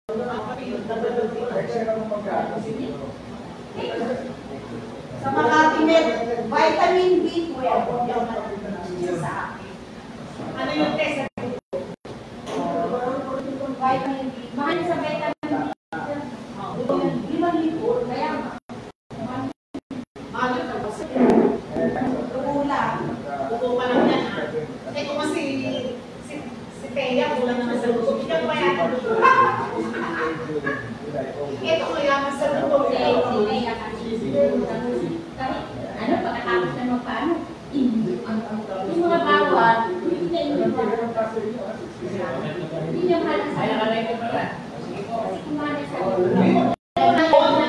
Sa Makati Med, vitamin B12 sa akin. Ano yung test? Vitamin B. Mahal sa vitamin B. 5,000. Kaya mahal ka ba? Kulang. Kulang pa lang yan. Ito kasi si Teya, kulang naman sa luto. Hindi ka pa yan. Ito kaya mas sa luto. Si Teya kasi. Ano, pagkatapos na magpaano? Yung mga bawat, hindi niya mahal sa akin. Kasi kumanin sa akin.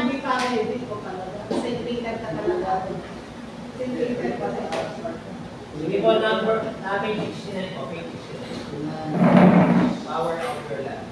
Hindi pa ready ko talaga. Centrated ka talaga. Centrated ka talaga. Sige po, number, page 69 po, page 69. Power of your life.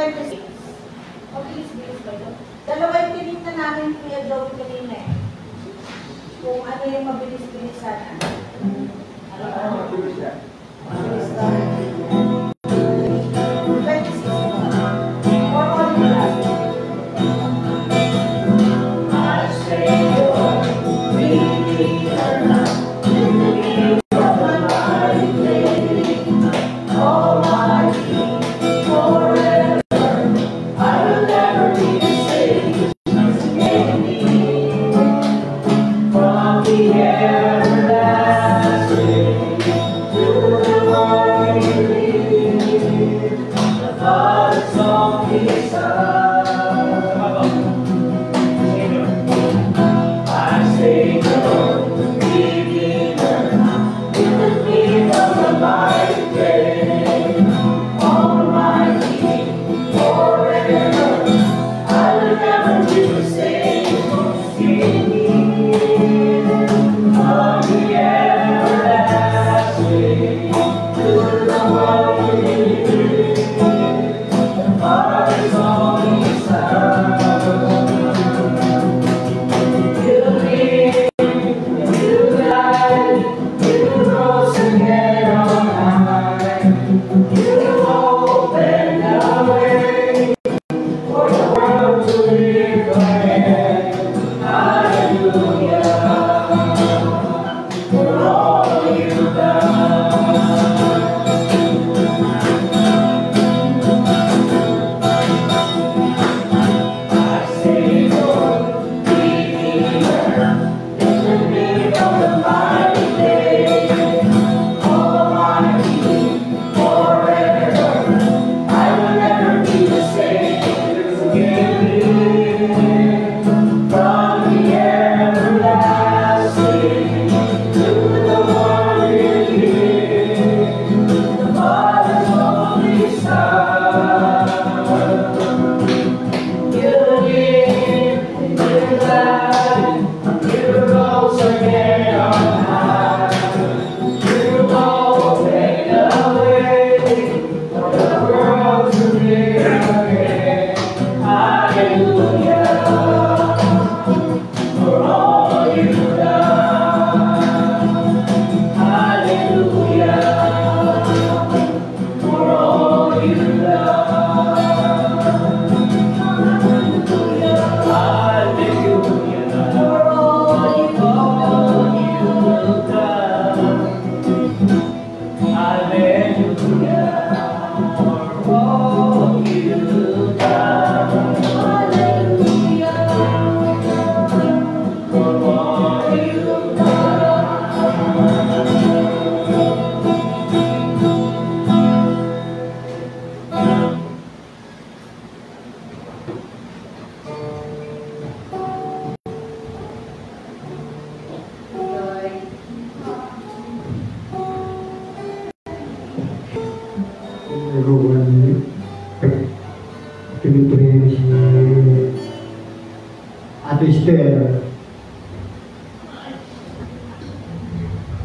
26. Bilis ba ito? Dalawa yung tinignan namin Kuya Joey kanina eh. Kung ano yung mabilis-bilisan. Ano mabilis yan? Mabilis ba? 26. Or all in all. I say you're really enough.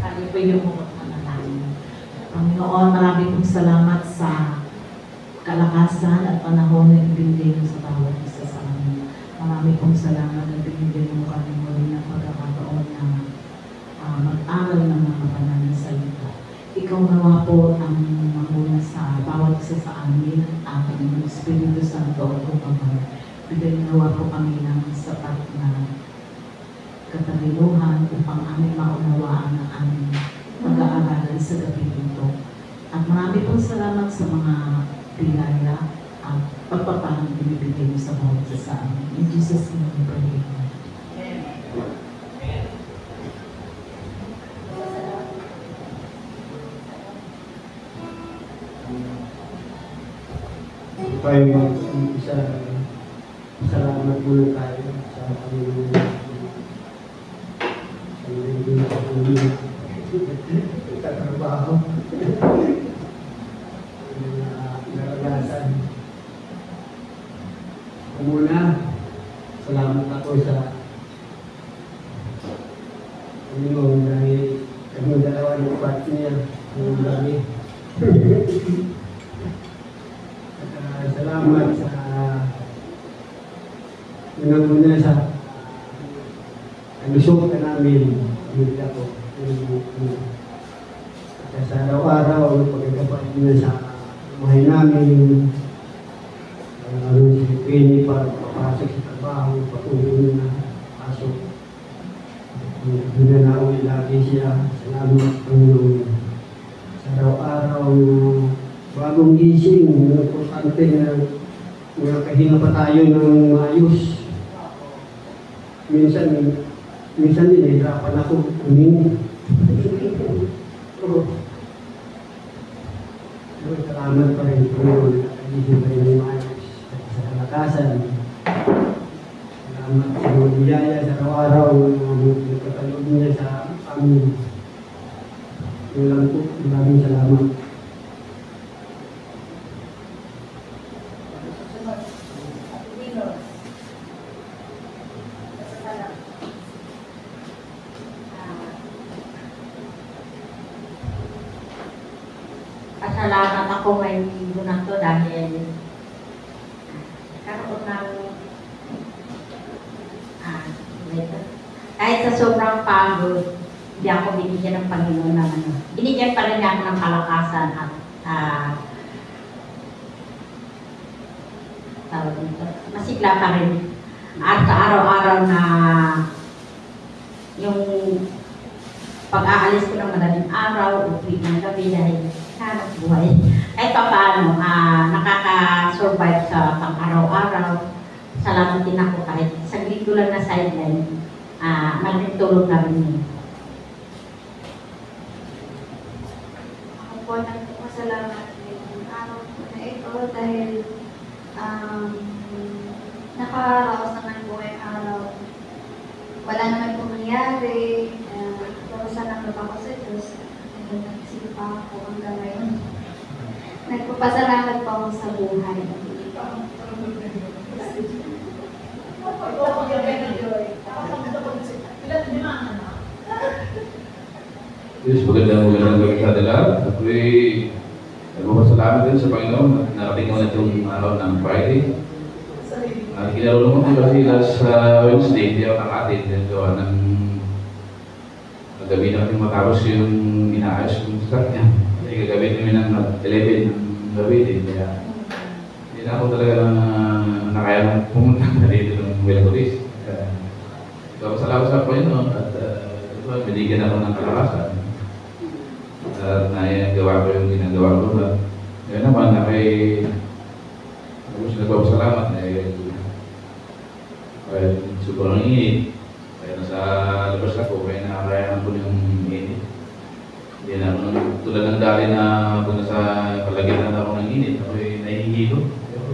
Sabi po yung mga panalangin. Panginoon, marami pong salamat sa kalakasan at panahon na ibinigay mo sa bawat isa sa amin. Marami pong salamat at binigay mo kami muli ng pagkakataon na mag-aral ng mga banal na salita. Ikaw nawa po ang mamuna sa bawat isa sa amin at ang Espiritu Santo o Panginoon. Bigay nawa po kami ng sapat na katalinuhan upang aming maunawaan ang aming pag-aaralan sa gabi ito. At marami pong salamat sa mga biyaya at pagpapalang binibigay mo sa bawat isa sa amin. In Jesus' name we pray. Tayo mag-isa, salamat muna tayo sa Panginoon. Sa hindi na Panginoon. Itatrabaho. Naragasan. Muna, salamat ako sa Panginoon dahil kami dalawa ng part niya. Ang dami. Salamat salamat sa unang-una sa lusok ka namin, pamilya ko. At sa araw-araw, pagkakapain niya sa buhay namin, si Penny para papasok sa trabaho, patuloy na pasok. Binanawi lagi siya. Salamat Panginoon. Sa araw-araw na bagong gising, importante na kahinga pa tayo ng ayos. Minsan din nahihirapan ako humingi. Pero salamat pa rin Panginoon. Nakagising pa rin ng ayos sa kalakasan. Salamat sa mga biyaya sa araw-araw na nagkatalob niya sa amin. Yun lang po. Maraming salamat. Pasalamat ako ngayong linggo na to dahil karoon ng kahit sa sobrang pagod, hindi ako binigyan ng Panginoon ng ano. Binigyan pa rin niya ako ng kalakasan at tawag dito, masigla pa rin. At sa araw-araw na yung pag-aalis ko ng madaling araw, uwi ng gabi dahil hanap buhay. Kahit pa paano, nakaka-survive sa pang-araw-araw. Salamat din ako kahit saglit ko lang na sideline, nagtulong na rin. Ako po nagpapasalamat ngayong araw po na ito dahil nakaraos naman po ngayong araw. Wala naman po nangyari. Salamat ako sa Diyos. Nagsipa ako hanggang ngayon. Nagpapasalamat po ako sa buhay. Yes, magandang gabi sa lahat. Ako'y nagpapasalamat din sa Panginoon at narating ko na itong araw ng Friday. At kinarulungan ko kasi last Wednesday, hindi ako nakatid din gawa ng gabi natin matapos yung inaayos yung stock niya. Kasi gagawin kami ng 11 ng gabi din. Kaya hindi na ako talaga nakaya ng pumunta na dito ng Welcolis. Salamat sa Panginoon at binigyan ako ng kalakasan. At nagawa ko yung ginagawa ko. Kaya naman, ako nagpapasalamat dahil sobrang init. Kaya nasa labas ako, kaya nakakayanan ko yung init. Hindi na ako tulad ng dali na kung nasa palagitan ako ng init, ako'y nahihilo. Pero,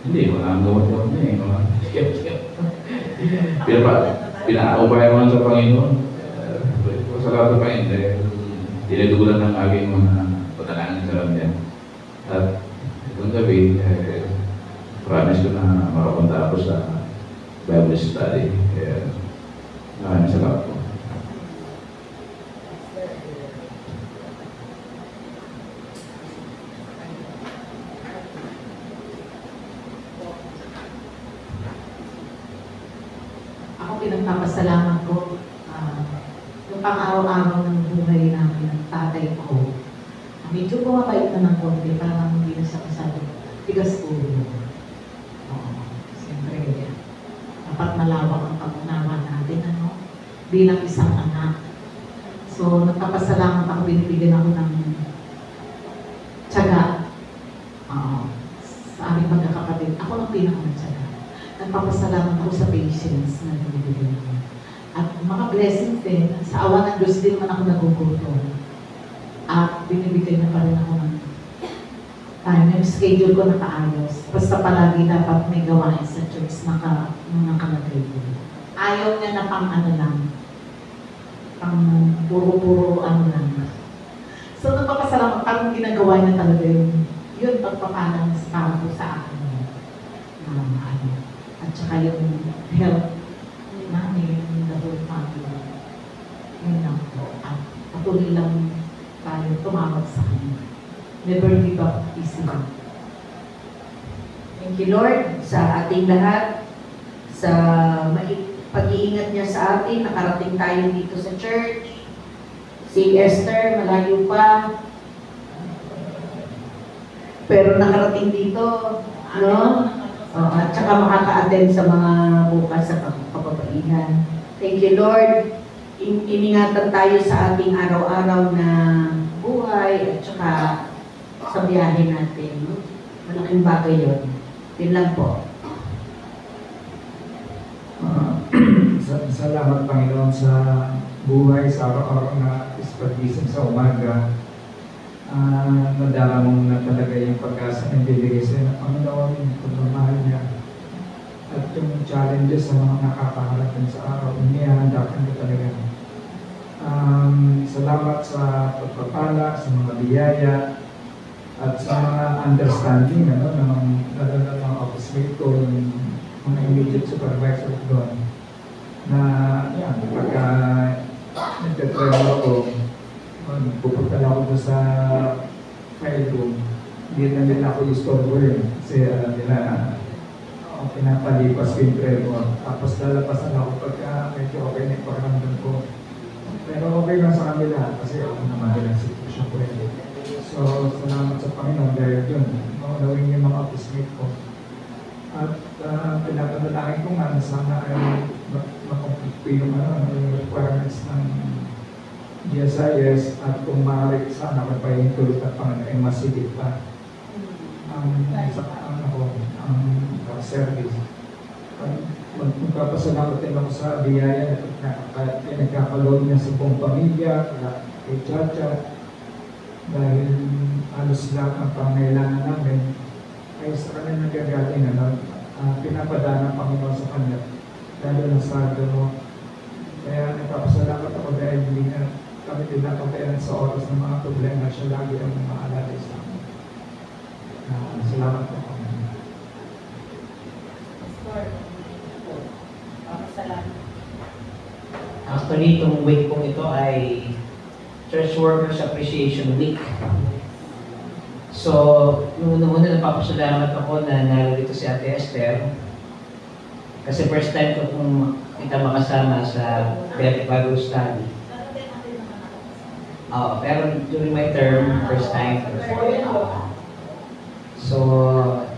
hindi, wala ang gawat-gawat na eh. Pinaubaya mo lang sa Panginoon. Salamat sa Panginoon dahil tinutugulan ng aking mga panalangin sa Ramyan. At itong gabi, promise ko na makapunta ako sa Bible study. Kaya maraming salamat po. Ako pinagpapasalamat ko yung pang-araw-araw ng buhay namin ng tatay ko. Medyo bumabait na ng konti, parang hindi na siya masyado tigas ulo. Siyempre, dapat malawak ang pag-unawa natin, bilang isang anak. So, nagpapasalamat ako, binibigyan ako ng tiyaga. Sa aming magkakapatid, ako lang pinaka-tiyaga. Nagpapasalamat ako sa patience na binibigyan ako. At mga blessings din, sa awa ng Diyos din man ako nagugutom. At binibigyan na pa rin ako ng time. Yung schedule ko nakaayos. Basta palagi dapat may gawain sa church na nakalagay ko. Ayaw niya na pang ano lang. Pang puro-puro ano lang. So nagpapasalamat, parang ginagawa niya talaga yun pagpapalang sa akin. At saka yung health namin, the whole family. Yun lang po. At patuloy lang tayo tumawag sa kanya. Never give up easily. Thank you, Lord, sa ating lahat, sa pag-iingat niya sa atin. Nakarating tayo dito sa church. Si Esther, malayo pa. Pero nakarating dito, no? At saka makaka-attend sa mga bukas sa kapapainan. Thank you, Lord. Iningatan tayo sa ating araw-araw na buhay at saka sa biyahe natin. No? Malaking bagay yun. Yun lang po. Salamat, Panginoon, sa buhay sa araw-araw na ispagising sa umaga. Nadala mo na talaga yung pag-asa na ibibigay sa'yo ng Panginoon, yung pagmamahal niya. At yung challenges sa mga nakakaharap din sa araw, inihandakan ka talaga. Salamat sa pagpapala, sa mga biyaya, at sa mga understanding ng mga office mate ko, yung mga immediate supervisor doon. Na yan, pagka nagtatravel ako, pupunta lang ako sa file room, hindi na nila ako istorbo rin. Kasi alam nila na pinapalipas ko yung tremor. Tapos lalapasan ako pagka medyo okay na yung pakiramdam ko. Pero okay lang sa kanila kasi ako naman nilang sitwasyon ko rin. So, salamat sa Panginoon dahil yun, maunawin yung mga office mate ko. At pinapanalangin ko nga na sana ay makomplete ko yung requirements ng GSIS at kung maaari sana magpahintulot at Panginoon ay masigit pa ang service. Magpapasalamat din ako sa biyaya na nagkakalood niya sa buong pamilya, kay Chacha, dahil halos lahat ng pangailangan namin ay sa kanya nagagaling pinapadana ng Panginoon sa kanya, lalo na sa gano'n. Kaya nagpapasalamat ako dahil hindi na kami tinatapayan sa oras ng mga problema, siya lagi ang maalala sa amin. Salamat po. Actually, itong week pong ito ay Church Workers Appreciation Week. So, una napapasalamat ako na narito si Ate Esther. Kasi first time ko kung kita makasama sa Bible Study. Pero during my term, first time. So,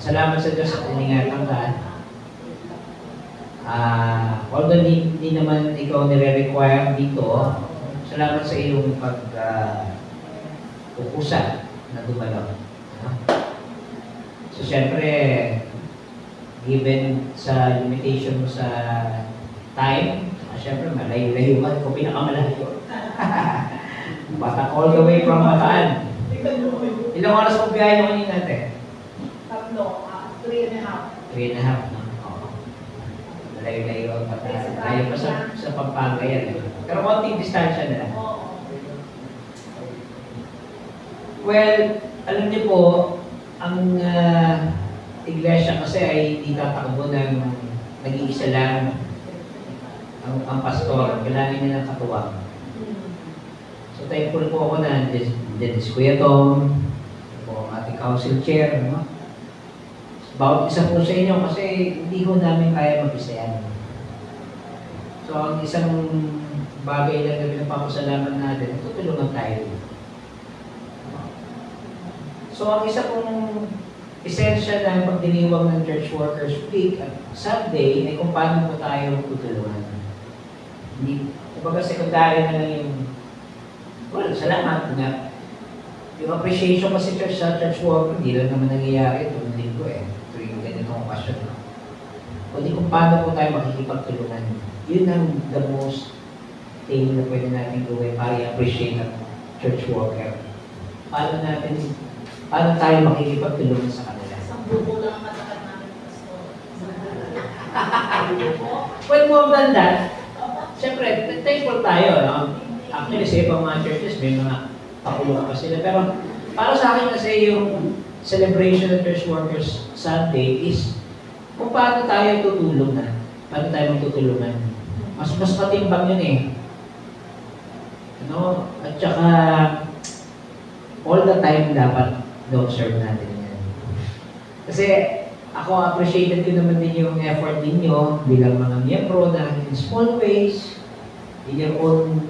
salamat sa Diyos at iningatan ka. Although hindi naman ikaw nire-require dito, salamat sa iyong pag-ukusa na dumalaw. So, syempre, given sa limitation mo sa time, syempre, malayo-layo ka. Ikaw pinakamalayo. Bata all the way from Bataan. Ilang oras mo biyahe mo kanina natin? 3.5. 3.5 na. Malayo-layo ang Bataan. Layo pa sa Pampanga yan. Pero konting distansya na lang. Well, alam niyo po, ang iglesia kasi ay hindi tatakbo ng nag-iisa lang ang pastor. Kailangan niya ng katuwang. So, thankful po ako na si Kuya Tom, po ang ating council chair, no? Bawat isa po sa inyo kasi hindi ko namin kaya mag-isa yan. So, ang isang bagay lang na pinapapasalamat natin, tutulungan tayo. So, ang isa pong esensya ng pagdiriwang ng Church Workers Week at Sunday ay kung paano po tayo tutulungan. Hindi, kumbaga secondary na lang yung salamat nga. Yung appreciation kasi sa church worker, hindi lang naman nangyayari itong linggo tuwing ganitong okasyon. Kundi kung paano po tayo makikipagtulungan. Yun ang the most thing na pwede natin gawin para i-appreciate ang church worker. Paano tayo makikipagtulungan sa kanila? Isang buko lang ang matakat namin, Pastor. Well, more than that, siyempre, thankful tayo. No? Actually, sa ibang mga churches, may mga pakulong pa sila. Pero para sa akin kasi yung celebration of Church Workers Sunday is kung paano tayo tutulong na. Paano tayo magtutulungan. Mas matimbang yun eh. No? At saka, all the time dapat na-observe natin yan. Kasi ako appreciated ko naman din yung effort ninyo bilang mga miyembro na in small ways, in your own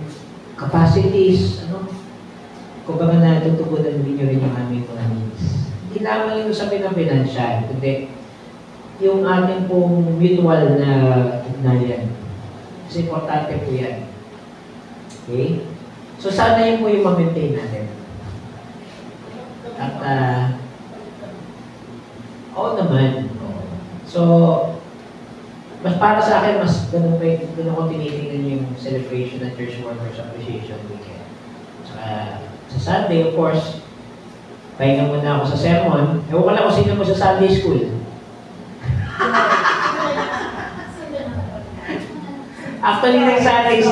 capacities, kumbaga natutugunan din nyo rin yung aming mga needs. Hindi lamang yung usapin ng financial, kundi yung ating pong mutual na ugnayan. Kasi importante po yan. Okay? So sana yun po yung ma-maintain natin. At, oo naman. So, mas para sa akin, mas ganun ko tinitingnan yung celebration ng Church Workers Appreciation Weekend. Sa Sunday, of course, pahinga muna ako sa sermon. Ewan ko lang kung sino mo sa Sunday school. Actually, nag-Sunday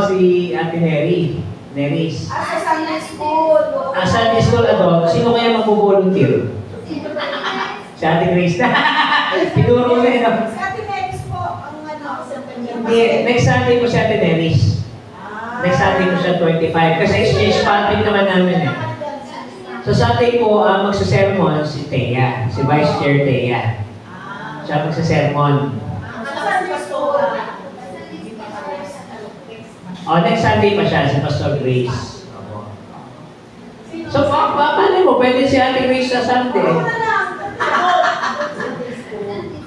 si Ate Neris. Sa Sunday school. Sunday school adult, sino kaya mag-volunteer? Si Ate Grace na. Pinuro na yun. Si Ate Neris po, ang Hindi, next Sunday po si Ate Neris. Next Sunday po siya 25. Kasi exchange pattern naman namin eh. So Sunday po, magsasermon si Thea, si Vice Chair Thea. Siya magsasermon. Next Sunday pa siya, si Pastor Grace. So, paano mo? Pwede si Ate Grace sa Sunday.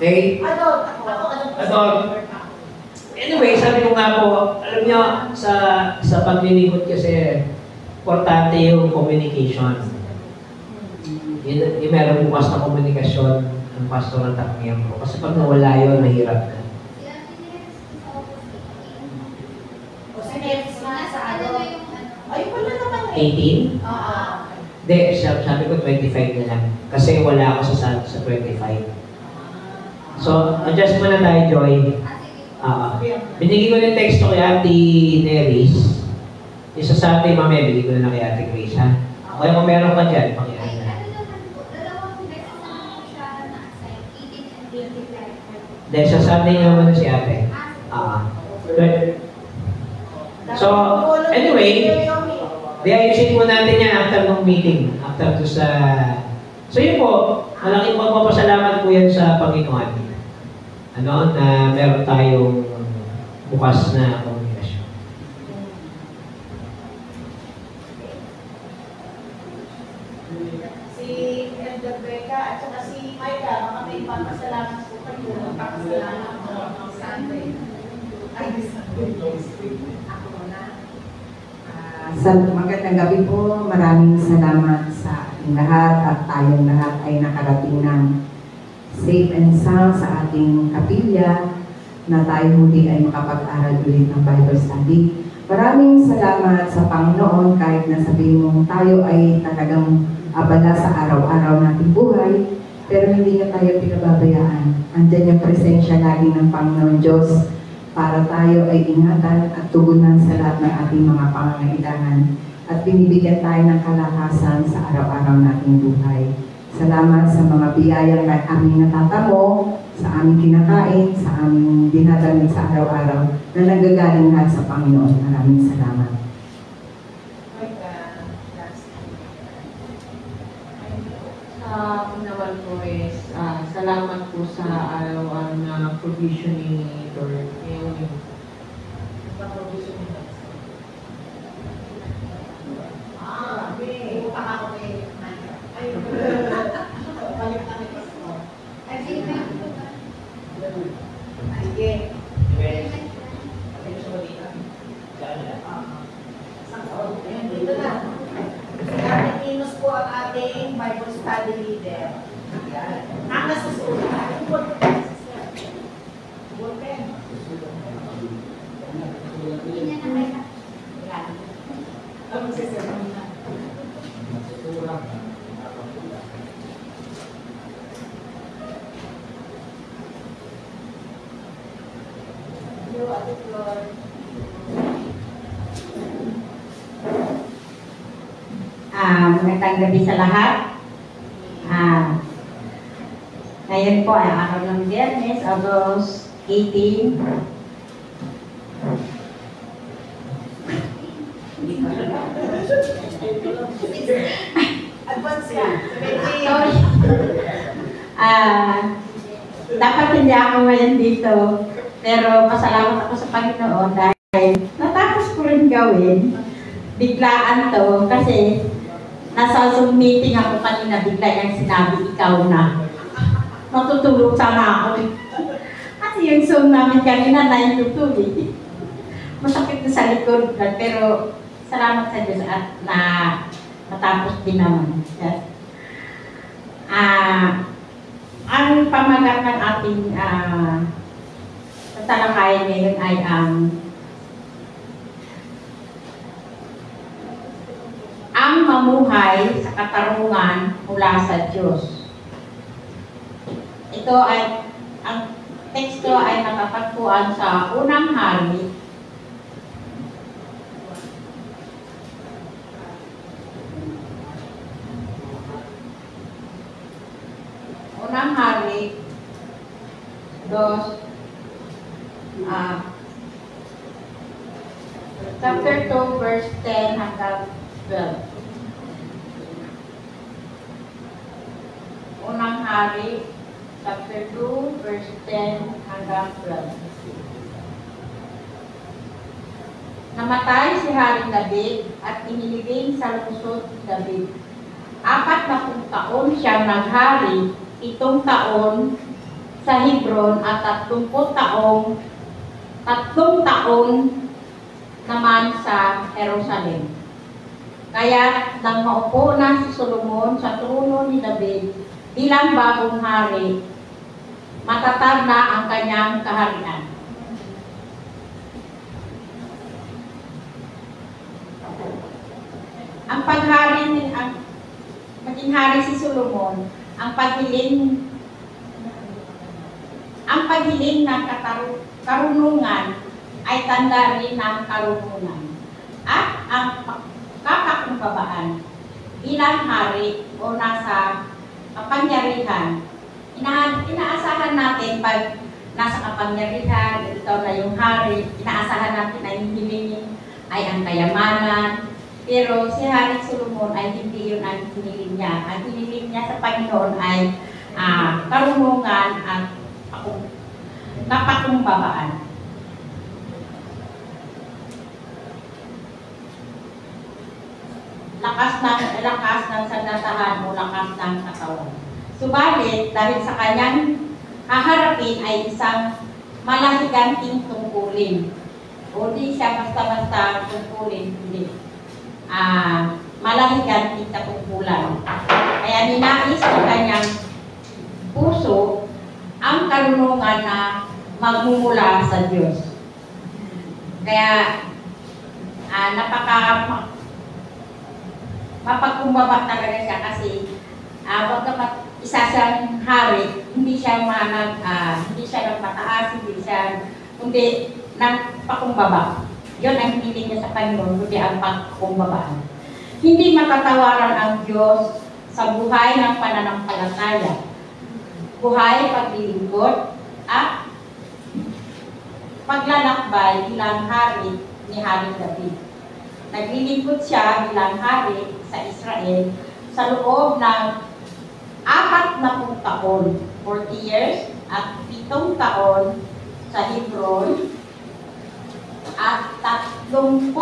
Okay? Adult. Anyway, sabi ko nga po, alam niyo, sa paglilingkod kasi, importante yung communication. Yung meron bukas na komunikasyon ng pastor at ang miyembro. Kasi pag nawala yun, mahirap na. Ay, wala naman 18? Hindi, sabi ko 25 na lang. Kasi wala ako sa 25. So, adjust mo na tayo, Joy. Binigay ko ng text kay Ate Neris. Yung sa Sunday, mamaya, binigay ko na lang kay Ate Grace, ha? Kaya kung meron ka dyan, pakihan na. Dahil sa Sunday naman si Ate. So, anyway, ayusin po natin yan after ng meeting. After to sa... So yun po, malaking pagpapasalamat po yan sa Panginoon. Na meron tayong bukas na komunikasyon. si Elder Becca at saka si Myla, baka may ipapasalamat po kayo. Ipapasalamat po ng Sunday. Ay, ako na. Magandang gabi po. Maraming salamat sa ating lahat at tayong lahat ay nakarating ng safe and sound sa ating kapilya na tayo muli ay makapag-aral ulit ng Bible study. Maraming salamat sa Panginoon kahit na sabihin mo tayo ay talagang abala sa araw-araw nating buhay, pero hindi niya tayo pinababayaan. Andiyan yung presensya lagi ng Panginoon Diyos para tayo ay ingatan at tugunan sa lahat ng ating mga pangangailangan at binibigyan tayo ng kalakasan sa araw-araw nating buhay. Salamat sa mga biyayang aming natatamo, sa aming kinakain, sa aming dinadamit sa araw-araw na nanggagaling lahat sa Panginoon. Maraming salamat. Naman po is, salamat po sa araw-araw na provision ni Lord. Yung provision ni Lord. Dito na. Si Ate Inus po ang ating Bible study leader. Ang nasusulat. Magandang gabi sa lahat. Ngayon po ay araw ng Biyernes, August 18. Advance Sorry. Dapat hindi ako ngayon dito. Pero pasalamat ako sa Panginoon dahil natapos ko rin gawin. Biglaan to kasi nasa Zoom meeting ako kanina, bigla yung sinabi, ikaw na. Matutulog sana ako. Kasi yung Zoom namin kanina na yung tutulog. Masakit na sa likod, pero salamat sa Diyos at na matapos din naman. Yes. Ang pamagat ng ating tatalakayan ngayon ay ang mamuhay sa katarungan mula sa Diyos. Ito ay, ang teksto ay natatagpuan sa Unang Hari, Unang Hari 2, chapter 2, verse 10 hanggang 12. Unang Hari, chapter 2, verse 10 hanggang 12. Namatay si Haring David at inilibing sa lungsod ni David. 40 taon siyang naghari, 7 taon sa Hebron at 30 taon naman sa Jerusalem. Kaya nang maupo na si Solomon sa trono ni David bilang bagong hari, matatag na ang kanyang kaharian. Ang paghari maging hari si Solomon, ang paghiling ng karunungan ay tanda rin ng karunungan at ang kakakumbabaan bilang hari o nasa kapangyarihan. Inaasahan natin pag nasa kapangyarihan, ikaw na yung hari, inaasahan natin na yung hiniling ay ang kayamanan. Pero si Hari Solomon ay hindi yun ang hiniling niya. Ang hiniling niya sa Panginoon ay karunungan at kapakumbabaan. Lakas ng sandatahan o lakas ng katawan. Subalit, dahil sa kanyang haharapin ay isang malahiganting tungkulin. O di siya basta-basta tungkulin, hindi. Malahiganting katungkulan. Kaya ninais ng kanyang puso ang karunungan na magmumula sa Diyos. Kaya mapagkumbaba talaga siya kasi bagamat isa siyang hari, hindi siya nagmataas, kundi nagpakumbaba. Yun ang hiniling niya sa Panginoon, kundi ang pagkumbabaan. Hindi matatawaran ang Diyos sa buhay ng pananampalataya, buhay paglilingkod at paglalakbay bilang hari ni Haring David. Naglilingkod siya bilang hari sa Israel sa loob ng 40 taon, 40 years, at 7 taon sa Hebron, at 30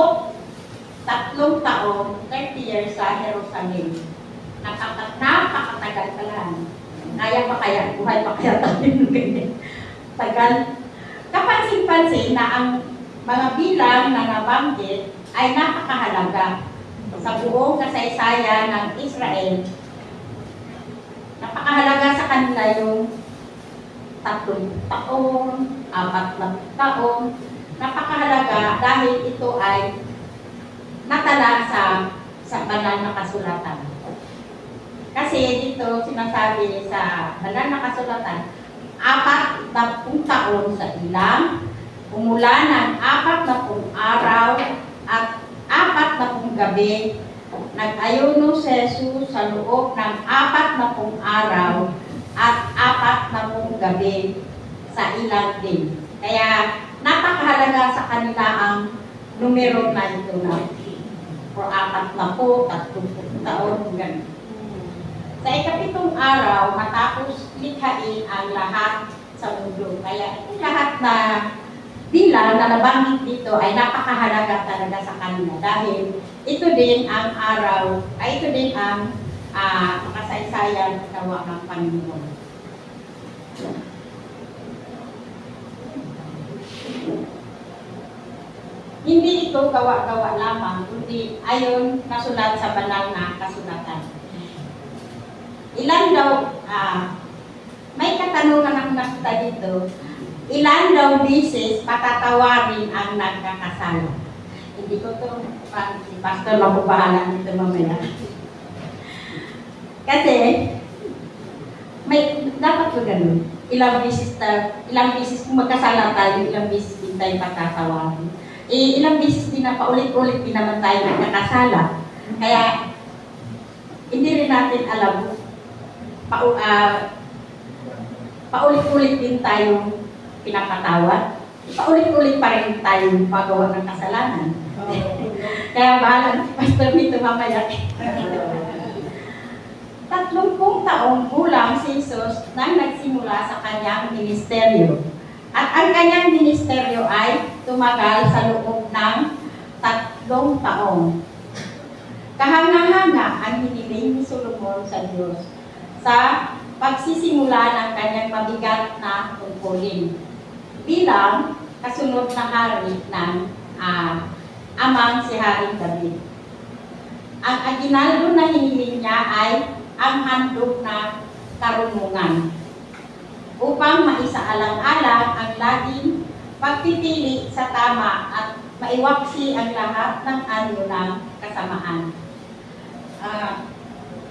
taon, 30 years sa Jerusalem. Napakatagal pala. Kaya pa kaya, buhay pa kaya tayo ng ganyan. Tagal. Kapansin-pansin na ang mga bilang na nabanggit ay napakahalaga sa buong kasaysayan ng Israel. Napakahalaga sa kanila yung 3 taon, 4 taon. Napakahalaga dahil ito ay natala sa banal na kasulatan. Kasi dito sinasabi sa banal na kasulatan, 40 taon sa ilang, umulan ng 40 araw at 40 gabi. Nag-ayuno si Jesus sa loob ng 40 araw at 40 gabi sa ilang din. Kaya napakahalaga sa kanila ang numero na ito na for 30 taon. Sa ikapitong araw, matapos likhain ang lahat sa mundo. Kaya yung lahat na bilang na nabanggit dito ay napakahalaga talaga sa kanila dahil ito din ang araw, ay ito din ang makasaysayan gawa ng Panginoon. Hindi ito gawa-gawa lamang, kundi ayon nasulat sa banal na kasulatan. Ilan daw, may katanungan ako nakita dito, ilan daw beses patatawarin ang nagkakasala? Hindi ko ito, si Pastor mapubahala nito mamaya. Kasi, dapat ko ganun. Ilang beses kung magkasala tayo, ilang beses din tayo patatawarin. Ilang beses din na paulit-ulit din naman tayo nagkakasala. Kaya, hindi rin natin alam, paulit-ulit din tayo pinapatawad. Paulit-ulit pa rin tayo pagawa ng kasalanan. Kaya bahala si Pastor dito mamaya. 30 taong gulang si Jesus nang nagsimula sa kanyang ministeryo. At ang kanyang ministeryo ay tumagal sa loob ng 3 taon. Kahanga-hanga ang hiniling ni Solomon sa Diyos sa pagsisimula ng kanyang mabigat na tungkulin bilang kasunod na hari ng amang si Haring David. Ang aginaldo na hiniling niya ay ang handog na karunungan upang maisaalang-alang ang laging pagpipili sa tama at maiwaksi ang lahat ng anyo ng kasamaan.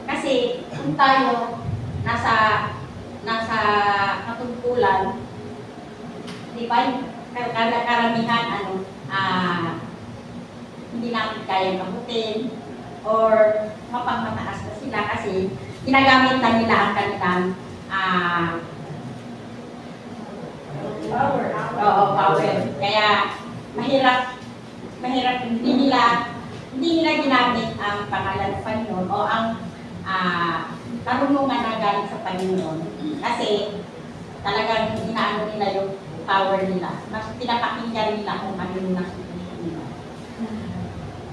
Kasi kung tayo nasa katungkulan, di ba, karamihan hindi natin kaya mabutin or mapangmataas na sila kasi ginagamit na nila ang kanilang power. Kaya mahirap hindi nila ginamit ang pangalan ng Panginoon o ang karunungan na galing sa Panginoon. Kasi talagang inaano nila yung power nila. Mas pinapakinggan nila kung ano yung nasusunod nila.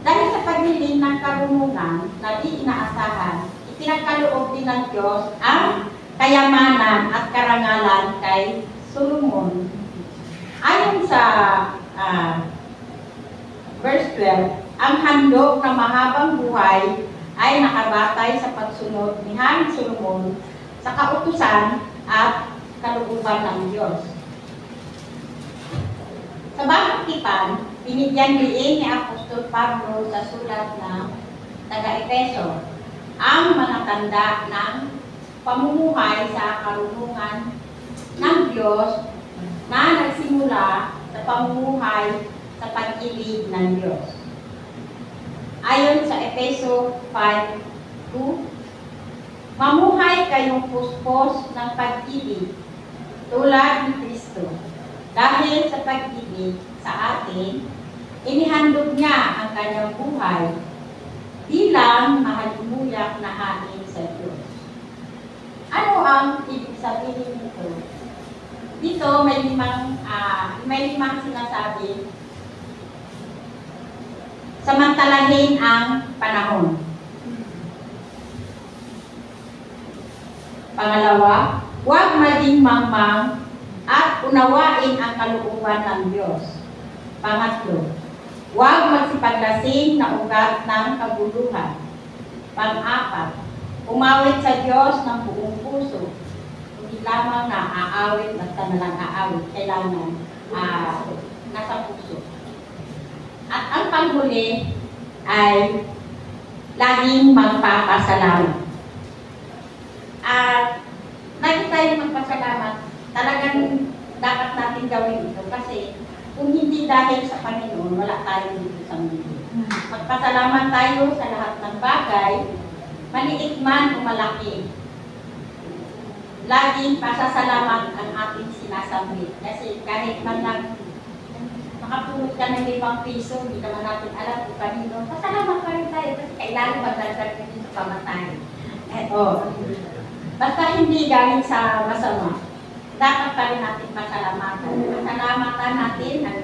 Dahil sa paghiling ng karunungan na di inaasahan, ipinagkaloob din ng Diyos ang kayamanan at karangalan kay Solomon. Ayon sa verse 12, ang handog na mahabang buhay ay nakabatay sa pagsunod ni Haring Solomon sa kautusan at kalooban ng Diyos. Sa Bagong Tipan, binigyan din ni Apostol Pablo sa sulat ng taga-Efeso ang mga tanda ng pamumuhay sa karunungan ng Diyos na nagsimula sa pamumuhay sa pag-ibig ng Diyos. Ayon sa Efeso 5:2, mamuhay kayong puspos ng pag-ibig tulad ni Kristo. Dahil sa pag-ibig sa atin, inihandog niya ang kanyang buhay bilang mahalimuyak na hain sa Diyos. Ano ang ibig sabihin nito? Dito may limang sinasabi. Samantalahin ang panahon. Pangalawa, huwag maging mangmang at unawain ang kalooban ng Diyos. Pangatlo, huwag magsipaglasing na ugat ng kaguluhan. Pang-apat, umawit sa Diyos ng buong puso. Hindi lamang na aawit, basta na lang aawit. Kailangan nasa puso. At ang panghuli ay laging magpapasalamat. At lagi tayong magpasalamat. Talagang dapat natin gawin ito kasi kung hindi dahil sa Panginoon, wala tayo dito sa mundo. Magpasalamat tayo sa lahat ng bagay, maliit man o malaki. Laging pasasalamat ang ating sinasambit. Kasi kahit man lang makapulot ka ng 5 piso, hindi naman natin alam kung kanino. Pasalamat pa rin tayo kasi kailangan magdagdag na din sa pamatayan. Basta hindi galing sa masama. Dapat pa rin natin pasalamatan. Pasalamatan natin ang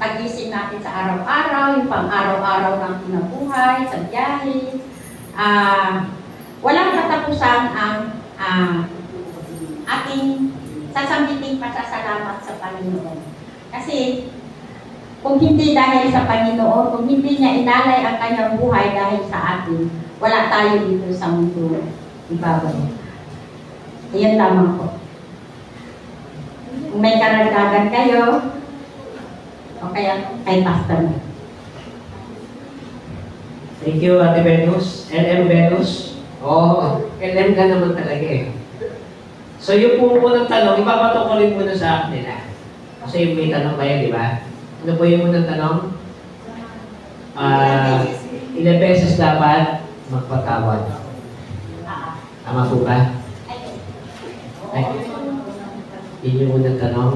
pagising natin sa araw-araw, yung pang-araw-araw ng kinabuhay, sa biyahe. Walang katapusan ang ating sasambiting pasasalamat sa Panginoon. Kasi kung hindi dahil sa Panginoon, kung hindi niya inalay ang kanyang buhay dahil sa atin, wala tayo dito sa mundo. Ibabaw. Iyan lamang po. Kung may karagdagan kayo, o kaya kay Pastor. Thank you, Ate Venus. LM Venus. LM ka naman talaga eh. So yung unang tanong, ipapato ko rin muna sa nila. Kasi yung may tanong kayo, di ba? Ano po yung unang tanong? Ilang beses dapat magpatawad? Tama po ba? Ay, yun yung unang tanong.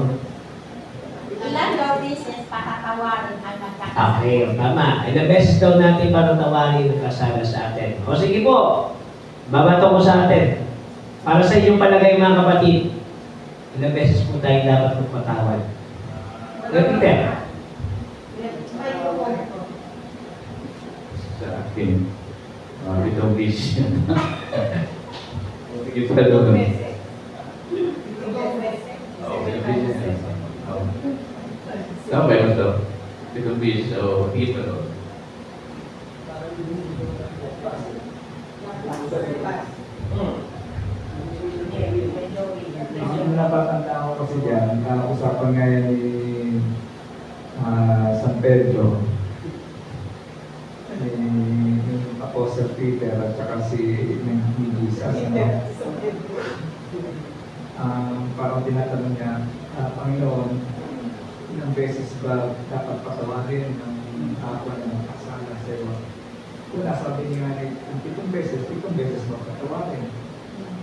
Ilan daw beses patatawarin ang nagkakasala? Okay, tama. Ilang beses daw natin patatawarin ang kasala sa atin. O sige po, babato ko sa atin. Para sa inyong palagay mga kapatid, ilang beses po tayo dapat magpatawad? Peter. Sa akin, itong vision. Sige pa doon. Tama yun ito. Itong vision, ito doon. Ang napatanda ko kasi dyan, usapan ngayon ni San Pedro, ni Apostle Peter at saka si Jesus. Parang tinatanong niya, Panginoon, ilang beses ba dapat patawarin ng kapwa ng kasala sa iyo? Una, sabi niya, 7 beses ba patawarin?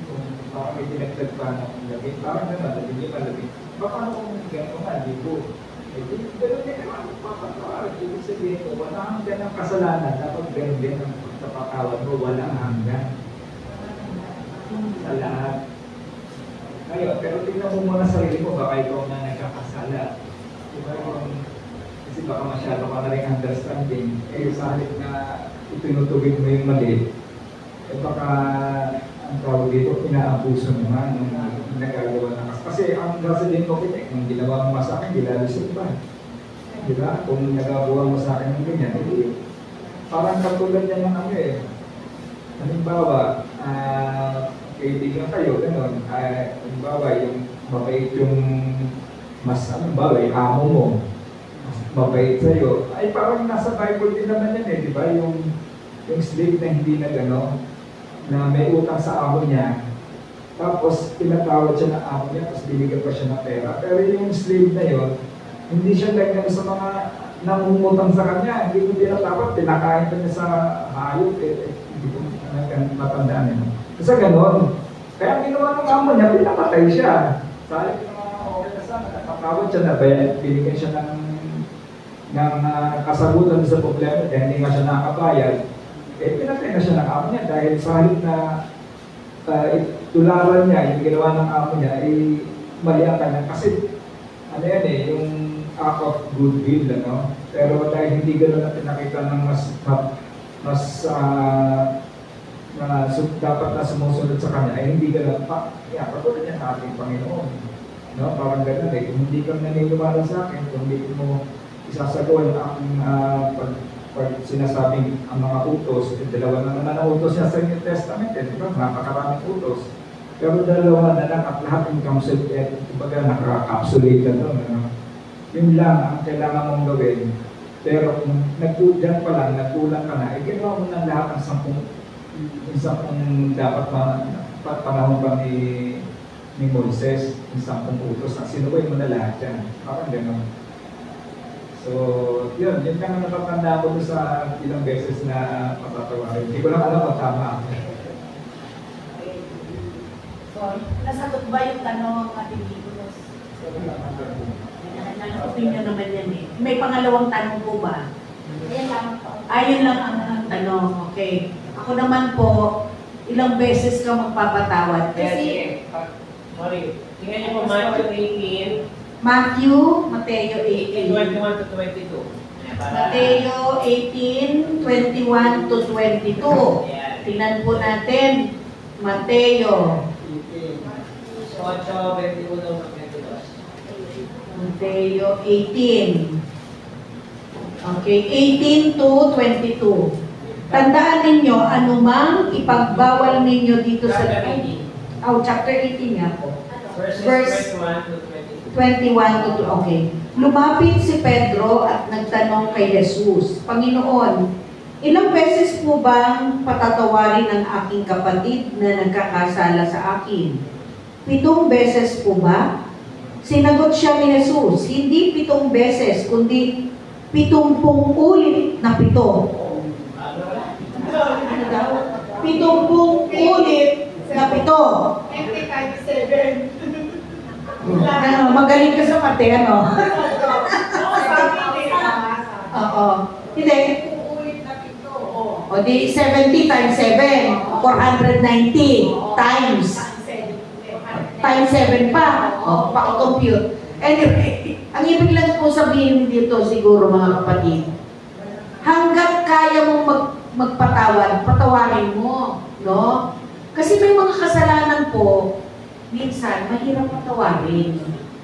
Kung parang may dinagdag pa ng labing, parang naman, labing. Baka kung gano'n nga, libo. Gano'n din naman, papatawarin. Ibig sabihin ko, walang hanggan ng kasalanan. Dapat gano'n din ang pagkapatawad mo, walang hanggan. Sa lahat. Ngayon, pero tingnan mo muna sarili mo, baka ikaw na nagkakasala. Diba yung, kasi baka masyado ka na rin understanding, sa halip na itinutubig mo yung mali, baka ang tawag dito, inaabuso naman ng nagagawa na. Kasi ang gasolin ko kita, kung ginawa mo sa akin, gilalusot ba? Diba? Kung nagagawa mo sa akin ng ganyan, parang katulad yan ng ano eh. Halimbawa, kaibigan kayo, gano'n. Halimbawa, yung mabait yung halimbawa, yung amo mo, mas mabait sa'yo. Ay, parang nasa Bible din naman yan eh, di ba? Yung slave na hindi na gano'n, na may utang sa amo niya, tapos pinatawad siya ng amo niya, tapos binigyan pa siya ng pera. Pero yung slave na yun, hindi siya nagano sa mga nangungutang sa kanya, hindi ko pinatawad, pinakain pa niya sa hayop, hindi ko matandaan yun. Kasi gano'n, kaya ginawa ng amo niya, pinapatay siya. Sabi ko naman, okay na sana, napatawad siya na, binigyan siya ng kasagutan sa problema, dahil hindi nga siya nakabayad. Pinatay na siya ng amo niya dahil sa halip na tularan niya, yung ginawa ng amo niya, ay mali ang kanya. Kasi, ano yan eh, yung act of goodwill, ano? Pero dahil hindi gano'n na pinakita ng dapat na sumusunod sa kanya, ay hindi gano'n pa. Patulad niya sa ating Panginoon. No? Parang gano'n eh, kung hindi ka naniniwala sa akin, kung hindi mo isasagawa yung aking pag sinasabing ang mga utos, dalawa na naman ang utos niya sa New Testament, di ba? Napakaraming utos. Pero dalawa na lang at lahat yung kumbaga nakaka-capsulate na doon. Yun lang ang kailangan mong gawin. Pero kung nagkulang pa lang, nagkulang ka na, ginawa mo ng lahat ng 10 dapat panahon pa ni Moises, yung 10 utos, sinuway mo na lahat yan. Parang gano'n. So, yun lang ang natatanda ko sa ilang beses na patatawarin. Hindi ko lang alam kung tama. So, nasagot ba yung tanong ng ating Nicolas? Opinion naman yan eh. May pangalawang tanong po ba? Ayan lamang po. Ayun lang ang tanong. Okay. Ako naman po, ilang beses ka magpapatawad. Kaya Kasi sige, sorry. Tingnan niyo po Matthew 18, Mateo 18. 21 to 22. Ayan, para- Mateo 18, 21 to 22. Ayan. Tingnan po natin. Mateo. 8, 21 to 22. Mateo 18. Okay, 18 to 22. Tandaan ninyo, anumang ipagbawal ninyo dito sa... chapter 18 nga po. Verses 21 to 21 to 2. Okay. Lumapit si Pedro at nagtanong kay Jesus, Panginoon, ilang beses po bang patatawarin ang aking kapatid na nagkakasala sa akin? 7 beses po ba? Sinagot siya ni Jesus, hindi 7 beses, kundi 70 ulit na 7. Ano daw? 70 ulit na 7. Ano, magaling ka sa mate, ano? Oo. Hindi. O di 70 times 7, 490 times. Times 7 pa. O, pa-compute. Anyway, ang ibig lang po sabihin dito siguro mga kapatid, hanggat kaya mong magpatawad, patawarin mo, no? Kasi may mga kasalanan po, minsan, mahirap patawarin.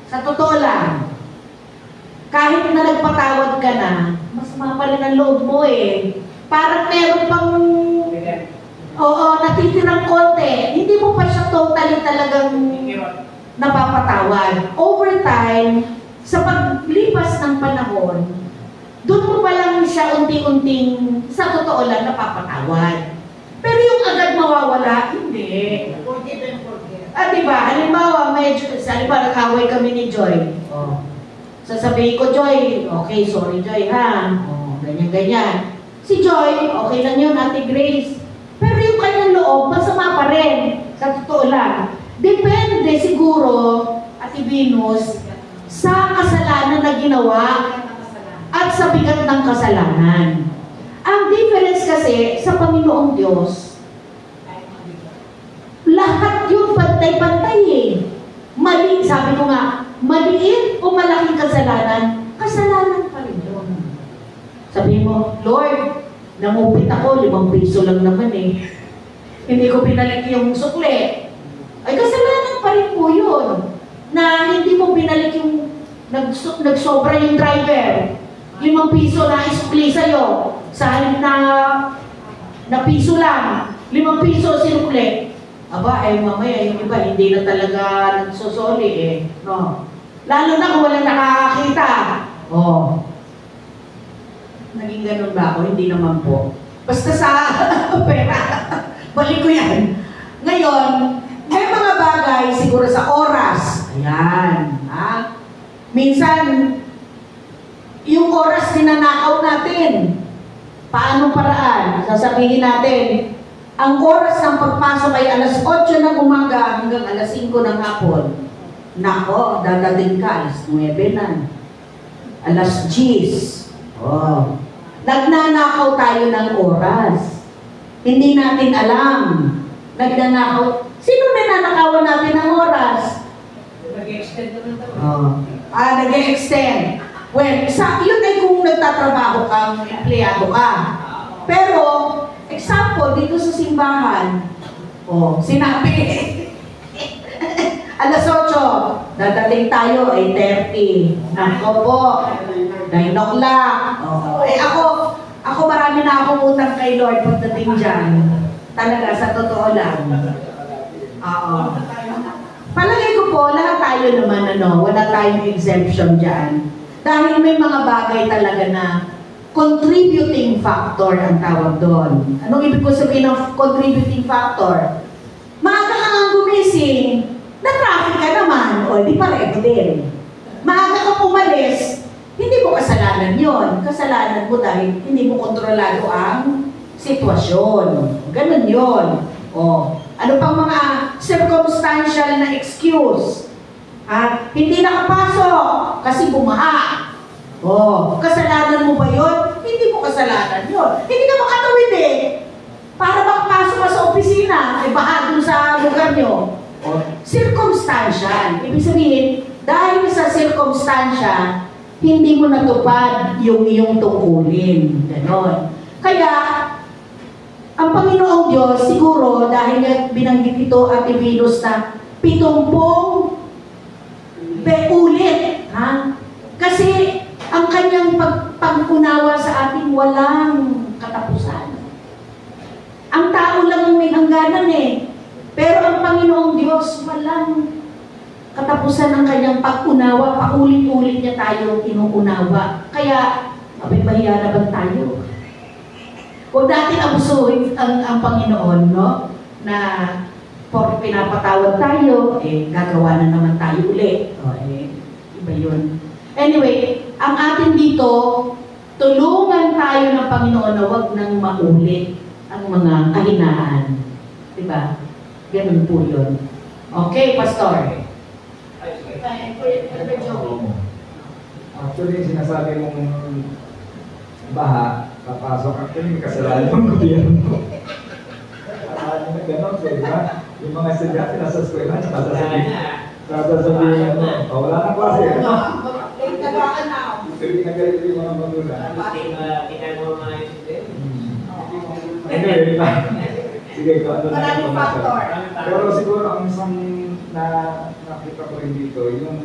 Sa totoo lang, kahit na nagpatawad ka na, mas mapalit ang loob mo eh. Parang meron pang, natitirang konti. Hindi mo pa siya totally talagang napapatawad. Over time, sa paglipas ng panahon, doon mo pa lang siya unti-unting, sa totoo lang, napapatawad. Pero yung agad mawawala, hindi. Diba? Halimbawa, nag-away kami ni Joy. Oh. Sasabihin ko, Joy, okay, sorry Joy ha. Oh, ganyan-ganyan. Si Joy, okay lang yun, Ate Grace. Pero yung kanyang loob, masama pa rin. Sa totoo lang. Depende siguro, Ate Venus, sa kasalanan na ginawa at sa bigat ng kasalanan. Ang difference kasi sa Panginoong Diyos, lahat yun pantay-pantay eh. Mali, sabi ko nga, maliit o malaking kasalanan, kasalanan pa rin yun. Sabi mo, Lord, namupit ako, 5 piso lang naman eh. Hindi ko binalik yung sukle. Ay, kasalanan pa rin po yun. Na hindi mo binalik yung nagsobra yung driver. 5 piso na isukli sa'yo. Sa halip na piso lang. 5 piso sinukli. Aba, ay mamaya yung iba, hindi na talaga nagsusoli eh. No. Lalo na kung walang nakakakita. Oh. Naging ganun ba ako? Hindi naman po. Basta sa pera. Balik ko yan. Ngayon, may mga bagay siguro sa oras. Ayan. Ha? Minsan, yung oras ninanakaw natin. Paano paraan? Sasabihin natin, ang oras ng pagpasok ay alas 8 ng umaga hanggang alas 5 ng hapon. Nako, dadating ka, alas 9 na. Alas 10. Oh. Nagnanakaw tayo ng oras. Hindi natin alam. Nagnanakaw. Sino nanakawan natin ng oras? Nag-extend naman daw. Oh. Nag-extend. Well, yun ay kung nagtatrabaho kang empleyado ka. Pero, example, dito sa simbahan, sinabi, alas 8, dadating tayo ay 30. Nako po, 9 o'clock. Ako marami na akong utang kay Lord pagdating dyan. Talaga, sa totoo lang. Oo. Palagay ko po, lahat tayo naman, wala tayong exemption dyan. Dahil may mga bagay talaga na contributing factor ang tawag doon. Anong ibig ko sabihin ng contributing factor? Maaga ka nga gumising, na-traffic ka naman, o di pareho din. Maaga ka pumalis, hindi mo kasalanan yon. Kasalanan mo dahil hindi mo kontrolado ang sitwasyon. Ganun yon. Ano pang mga circumstantial na excuse? Hindi nakapasok kasi bumaha. Kasalanan mo ba yun? Hindi mo kasalanan yun. Hindi ka makatawid eh. Para makapasok ka sa opisina, ay baha dun sa lugar nyo. O, circumstantial. Ibig sabihin, dahil sa circumstansya, hindi mo natupad yung iyong tungkulin. Ganon. Kaya, ang Panginoong Diyos, siguro, dahil binanggit ito at Venus na 70 ulit. Ha? Kasi, ang kanyang pag-unawa sa ating walang katapusan. Ang tao lang ang may hangganan eh. Pero ang Panginoong Diyos, walang katapusan ng kanyang pag-unawa. Paulit-ulit niya tayo inuunawa. Kaya, mahiya na ba tayo? Huwag natin abusuhin ang Panginoon, no? Na por pinapatawad tayo, gagawa na naman tayo ulit. Iba yun. Anyway, ang atin dito, tulungan tayo ng Panginoon na huwag nang maulit ang mga kahinaan. Diba? Ganun po yun. Okay, Pastor. Actually, sinasabi mong baha, papasok actually may kasalanan ng gobyerno. Ganon, di ba? Yung mga estudyante nasa eskwela, sasabihin, wala na klase. Hindi na galit yung mga magulang. Anyway, sige, kung ano na yung factor. Pero siguro ang isang nakita ko rin dito, yung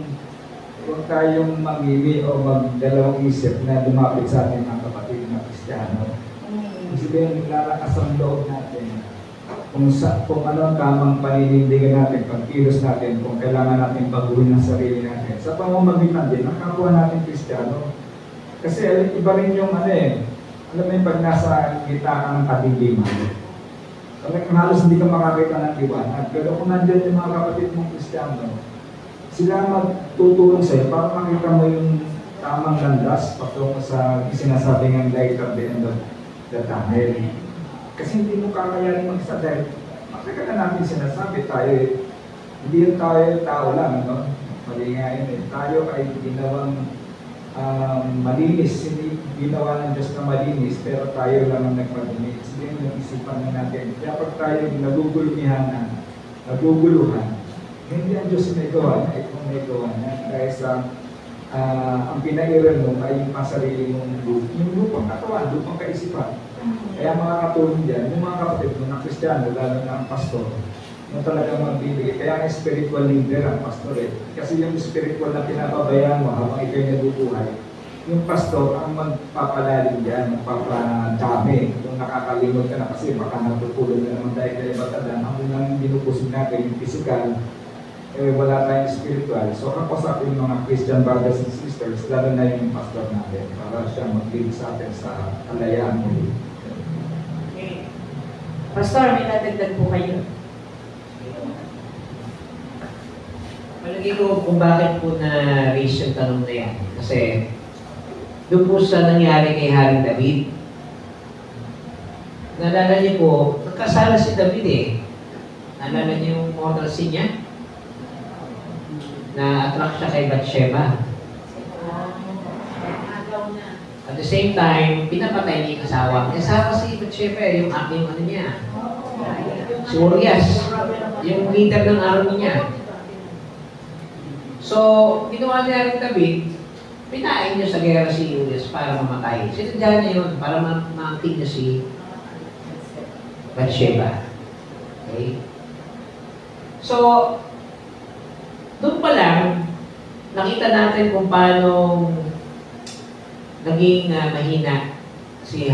huwag tayong mamili o magdalawang isip na lumapit sa ating mga kapatid na Kristiyano. Kasi din, lalakas ang loob natin. Kung ano ang tamang paninindigan natin, pagkilos natin, kung kailangan natin baguhin ang sarili natin. Sa pamamagitan din, ang kapwa natin Kristiyano. Kasi iba rin yung alam mo yung pag nasa gitna ka ng kadiliman. Halos hindi ka makakita ng liwanag. Pero kung nandiyan yung mga kapatid mong Kristiyano, sila magtutulong sa'yo para makita mo yung tamang landas patungo sa sinasabi ng light at the end of the tunnel. Kasi hindi mo kakayanin mag-isa dahil matagal na natin sinasabi tayo hindi yung tayo tao lang, no? Mali nga yun. Tayo ay ginawang malinis, hindi ginawa ng Diyos na malinis, pero tayo lang ang nagmadumi. Kasi yun yung isipan na natin. Kaya pag tayo naguguluhan, hindi ang Diyos may gawa na, ikaw may gawa na. Dahil sa ang pinairan mo ay yung masarili mong lupang katawan, lupang kaisipan. Kaya mga katulong dyan, yung mga kapatid mo na Kristiyano, lalo na ang pastor, na talagang magbibigay. Kaya ang spiritual leader ang pastor eh. Kasi yung spiritual na pinapabayaan mo habang ikaw'y nabubuhay, yung pastor ang magpapalalim dyan, magpapadami. Kung nakakalimot ka na kasi baka natutulog na naman tayo kaya batadan, ang unang binubusog natin yung physical, wala tayong spiritual. So ako sa ating mga Christian brothers and sisters, lalo na yung pastor natin, para siya mag-lead sa atin sa kalayaan mo. Okay. Pastor, may natagdag po kayo. Palagi ko kung bakit po na-raise yung tanong na yan. Kasi doon po sa nangyari kay Haring David. Naalala niyo po, nagkasala si David eh. Naalala niyo yung mortal sin niya? Na-attract siya kay Bathsheba. At the same time, pinapatay niya yung asawa. Kasama si Bathsheba, yung aking ano niya. Si Urias, yung leader ng army niya. So, ginawa niya rin David, pinain niya sa gera si Urias para mamatay. Sinadya niya yun para maangking niya si Bathsheba. Okay? So, doon pa lang, nakita natin kung paano naging mahina si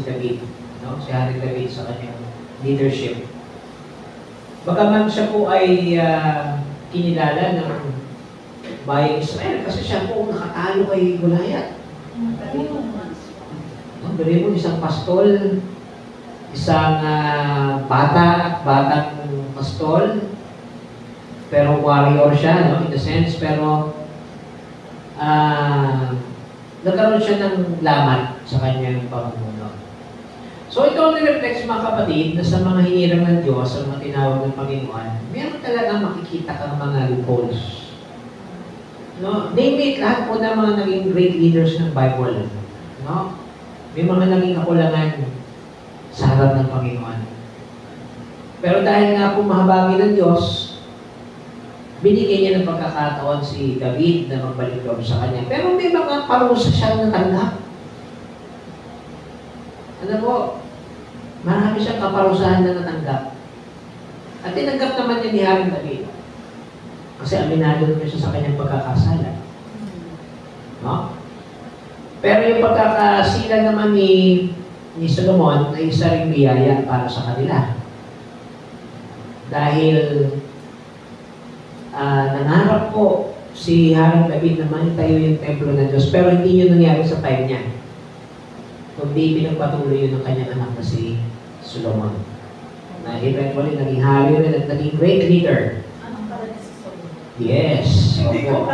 David, no? Si Haring David sa kanyang leadership. Bagaman siya po ay kinilala ng bayang Israel kasi siya po nakatalo kay Goliath. Bali mo, isang pastol, isang batang pastol, pero warrior siya, no? In the sense, pero nagkaroon siya ng lamat sa kanyang pamumuno. So ito ang nireflex mga kapatid na sa mga hinirang ng Diyos, sa mga tinawag ng Panginoon, meron talagang makikita kang mga loopholes. No? Name it, lahat po ng mga naging great leaders ng Bible. No? May mga naging kakulangan sa harap ng Panginoon. Pero dahil nga po mahabagin ng Diyos, binigyan niya ng pagkakataon si David na magbalik loob sa kanya. Pero may mga parusa siyang natanggap. Ano po, marami siyang kaparusahan na natanggap. At tinanggap naman niya ni Haring David. Kasi aminado naman siya sa kanyang pagkakasala. No? Pero yung pagkakasila naman ni Solomon ay isa ring biyaya para sa kanila. Dahil nangarap po si Haring David na manitayo yung templo ng Diyos, pero hindi yun nangyari sa time niya. Kundi pinagpatuloy yun ng kanyang anak na si Solomon. Na eventually naging hari rin at naging great leader. Anong pala niya si Solomon? Yes. Opo.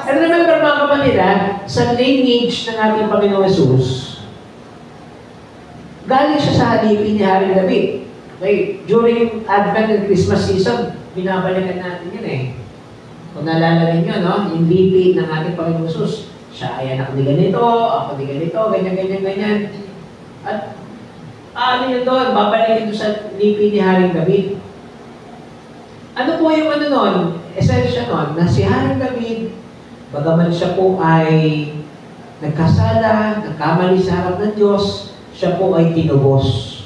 And remember mga kapatid, sa lineage ng ating Panginoong Jesus, galing siya sa halipin ni Haring David. Okay, during Advent and Christmas season, binabalikan natin yun eh. Kung naalala ninyo, no? Yung lipi ng ating Panginoong Jesus, siya ay anak ni ganito, ako ni ganito, ganyan. At ano yun doon? Babalikin doon sa lipi ni Haring David. Ano po yung ano nun? Esensya nun, na si Haring David, bagaman siya po ay nagkasala, nagkamali sa harap ng Diyos, siya po ay tinubos.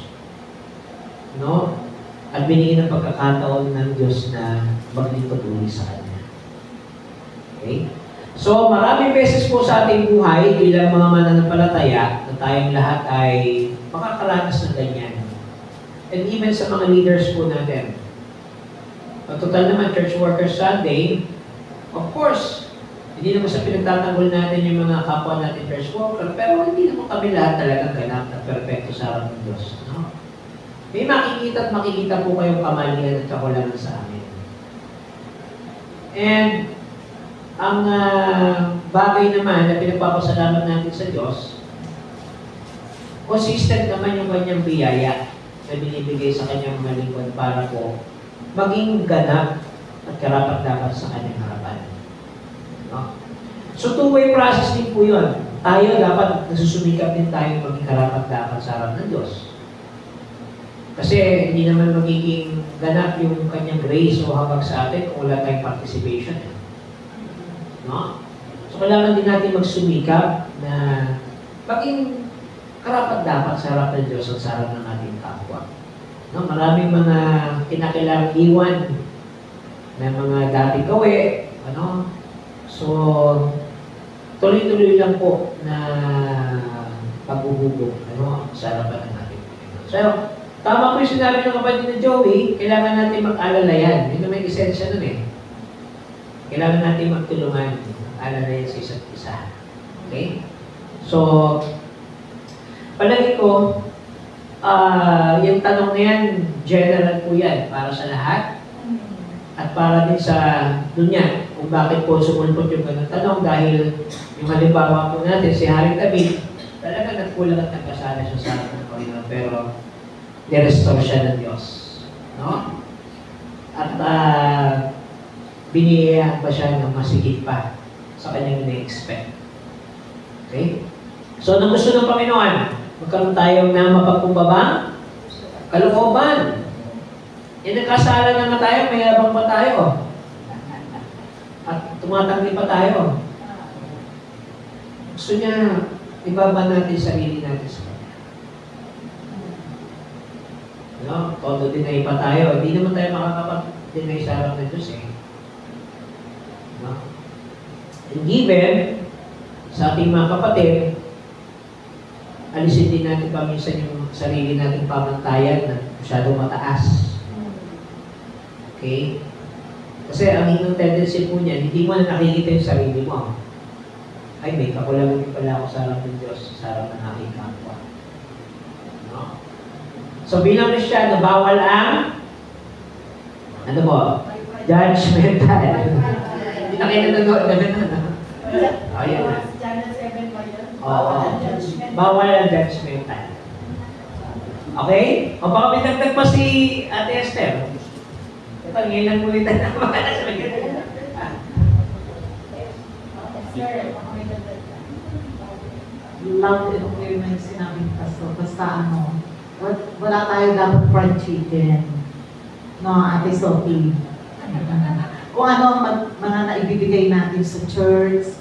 No? At binigyan ng pagkakataon ng Diyos na maglingkod uli sa Kanya. Okay? So, maraming beses po sa ating buhay bilang mga mananampalataya na tayong lahat ay makakaranas ng ganyan. And even sa mga leaders po natin. Total naman, Church Workers Sunday, of course, hindi naman sa pinagtatanggol natin yung mga kapwa natin church worker, pero hindi naman kami lahat talagang ganap na perfecto sa harap ng Diyos. No? May makikita at makikita po kayong kamalian at kakulangan sa amin. And ang bagay naman na pinagpapasalamat natin sa Diyos, consistent naman yung kanyang biyaya na binibigay sa kanyang mga lingkod para po maging ganap at karapat-dapat sa kanyang harapan. No? So, two-way process din po yun. Tayo dapat nasusumikap din tayo maging karapat-dapat sa harap ng Diyos. Kasi hindi naman magiging ganap yung kanyang grace o habag sa atin kung wala tayong participation. No? So, kailangan din natin magsumikap na maging karapat-dapat sa harap ng Diyos at sa harap ng ating kapwa. No? Maraming mga kinakilang iwan na mga dati gawi. Ano? So, tuloy-tuloy lang po na pagbububog sa harapan ng ating Panginoon. So, tama po yung sinabi ng kapatid na Joey, kailangan natin mag-alala yan. Yun naman yung esensya nun eh. Kailangan natin magtulungan, mag-alala yan sa isa't isa. Okay? So, palagi ko, yung tanong na yan, general po yan, para sa lahat. At para din sa dunya, kung bakit po sumulpot yung ganang tanong dahil yung halimbawa po natin, si Haring David, talaga nagkulang at nagkasala siya sa harap ng Panginoon, pero ni-restore siya ng Diyos. No? At biniyayaan pa siya ng masigit pa sa kanyang ina-expect. Okay? So, nang gusto ng Panginoon, magkaroon tayo na mapagkumbabang kalooban. Nagkasala naman tayo, mayabang pa tayo. At tumatanggi pa tayo. Gusto niya, ibaba natin sarili natin sa Kanya. No? Todo dinay pa tayo. Hindi naman tayo makakapag-dinay sa harap ng Diyos eh. No? And given, sa ating mga kapatid, alisin din natin paminsan yung sarili nating pamantayan na masyadong mataas. Okay? Kasi ang inyong tendency po niyan, hindi mo na nakikita yung sarili mo. Ay, may kakulangan din pala ako sa harap ng Diyos, sa harap ng aking kapwa. No? So, bilang Kristyano, bawal ang ano mo? Judgmental. Hindi na kayo nanonood na gano'n. O, yan na. Oo. Bawal ang judgmental. Okay? O baka may dagdag pa si Ate Esther. Ito, ngayon lang mulitan na mga Love and clear na yung sinabing pastor. Basta wala tayo dapat fried chicken. No, Ate Sophie. Kung ano ang mga naibibigay natin sa church,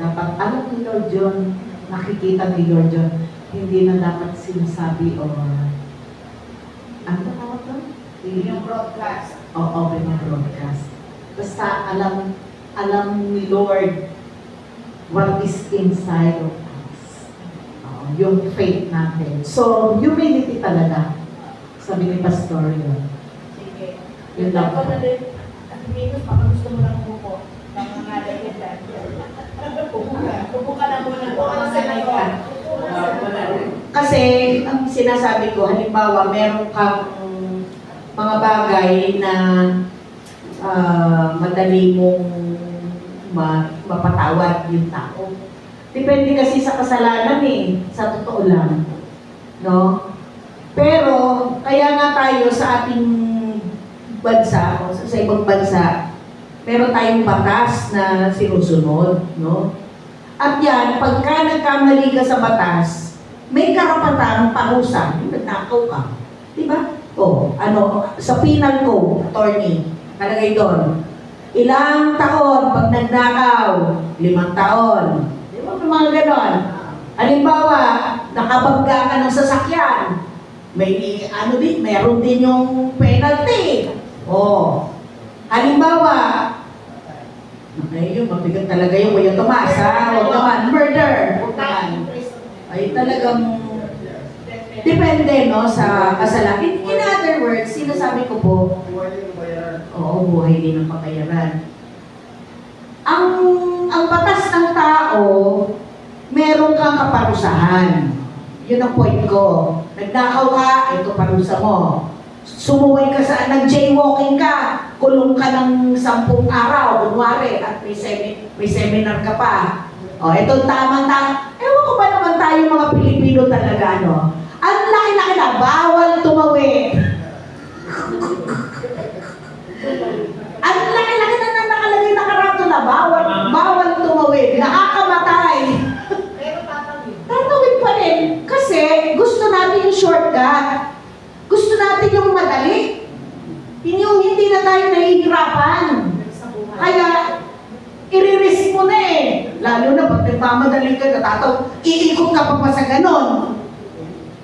dapat alam ni Lord John, nakikita ni Lord John, hindi na dapat sinasabi o ano ba tawag doon? Yung broadcast. Oo, broadcast. Basta alam ni Lord what is inside of us. Yung faith natin. So, humility talaga. Sabi ni Pastor yun. Sige. Yun lang. Ako na din. At minus, baka gusto mo lang umupo. Mga ngalay kita. Upo ka na muna. Upo ka na sa layon. Kasi, ang sinasabi ko, halimbawa, meron kang mga bagay na madali mong mapatawad yung tao. Depende kasi sa kasalanan sa totoo lang. No? Pero, kaya nga tayo sa ating bansa, o sa ibang bansa, meron tayong batas na sinusunod. No? At yan, pagka nagkamali ka sa batas, may karapatang parusa, yung nagtakaw ka. Diba? Sa penal code, attorney, kalagay doon, ilang taon pag nagnakaw? 5 taon. Di ba? Mga ganon. Halimbawa, nakabangga ka ng sasakyan, meron din yung penalty. Halimbawa, yung mabigat talaga yung Kuya Tomas, huwag naman, murder. Huwag naman. Ay talagang depende sa kasalanan. In other words, sinasabi ko po, buhay din ang pakayaran. Ang batas ng tao, meron kang kaparusahan. Yun ang point ko. Nagnakaw ka, ito parusa mo. Sumuway ka nag-jaywalking ka, kulong ka ng 10 araw, kunwari, at may seminar ka pa. Ito tama-tama. Ewan ko ba naman tayo mga Pilipino talaga, Ang laki-laki na, bawal tumawid. Ang laki-laki na nakalagay na karato na, bawal tumawid, nakakamatay. Pero tatawid. Tatawid pa rin. Kasi gusto natin yung shortcut. Gusto natin yung madali. Yung hindi na tayo nahihirapan. Kaya, i-risk mo na Lalo na pag nagmamadali ka, iikot ka pa sa ganon.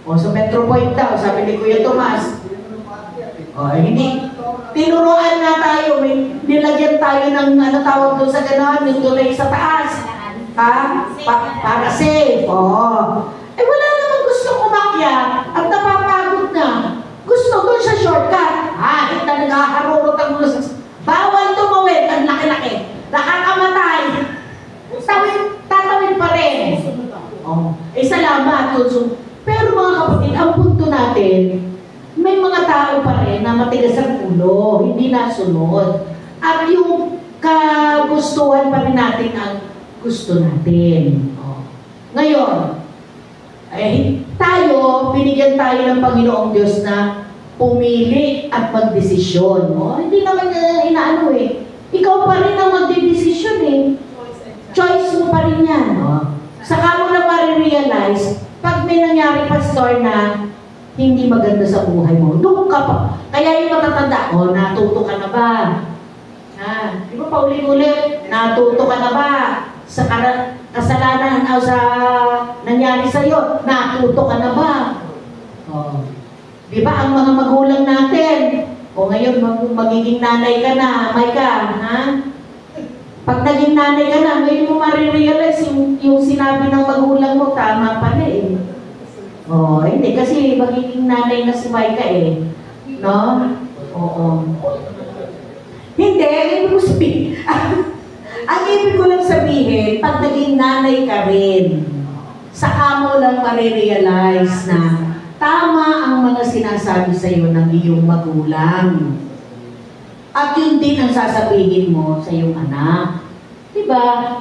Sa Metro Point daw, sabi ni Kuya Tomas. Hindi. Tinuruan nga tayo, may nilagyan tayo ng tawag doon sa ganon, yung tulay sa taas. Para safe. Wala naman gustong umakyat at napapagod na. Gusto doon sa shortcut. Naghaharurot ang gulo sa... Bawal tumawid, ang laki-laki. Nakakamatay. Tatawid pa rin. Salamat. Pero mga kapatid, ang punto natin, may mga tao pa rin na matigas ang ulo, hindi nasunod. At yung kagustuhan pa rin natin ang gusto natin. Ngayon, binigyan tayo ng Panginoong Diyos na pumili at magdesisyon. Hindi naman inaano Ikaw pa rin ang magdedesisyon Choice mo pa rin yan. Saka mo na ma-realize, pag may nangyari, Pastor, na hindi maganda sa buhay mo, doon ka pa. Kaya yung matatanda, natuto ka na ba? Di ba paulit-ulit, natuto ka na ba? Sa kasalanan o sa nangyari sa'yo, natuto ka na ba? Di ba ang mga magulang natin, ngayon magiging nanay ka na, Pag naging nanay ka na, ngayon mo marirealize yung sinabi ng magulang mo, tama pala hindi, kasi magiging nanay na si Maika No? Hindi, ibig ko sabihin. Ang ibig ko lang sabihin, pag naging nanay ka rin, saka mo lang marirealize na tama ang mga sinasabi sa iyo ng iyong magulang. At yun din ang sasabihin mo sa iyong anak. Diba?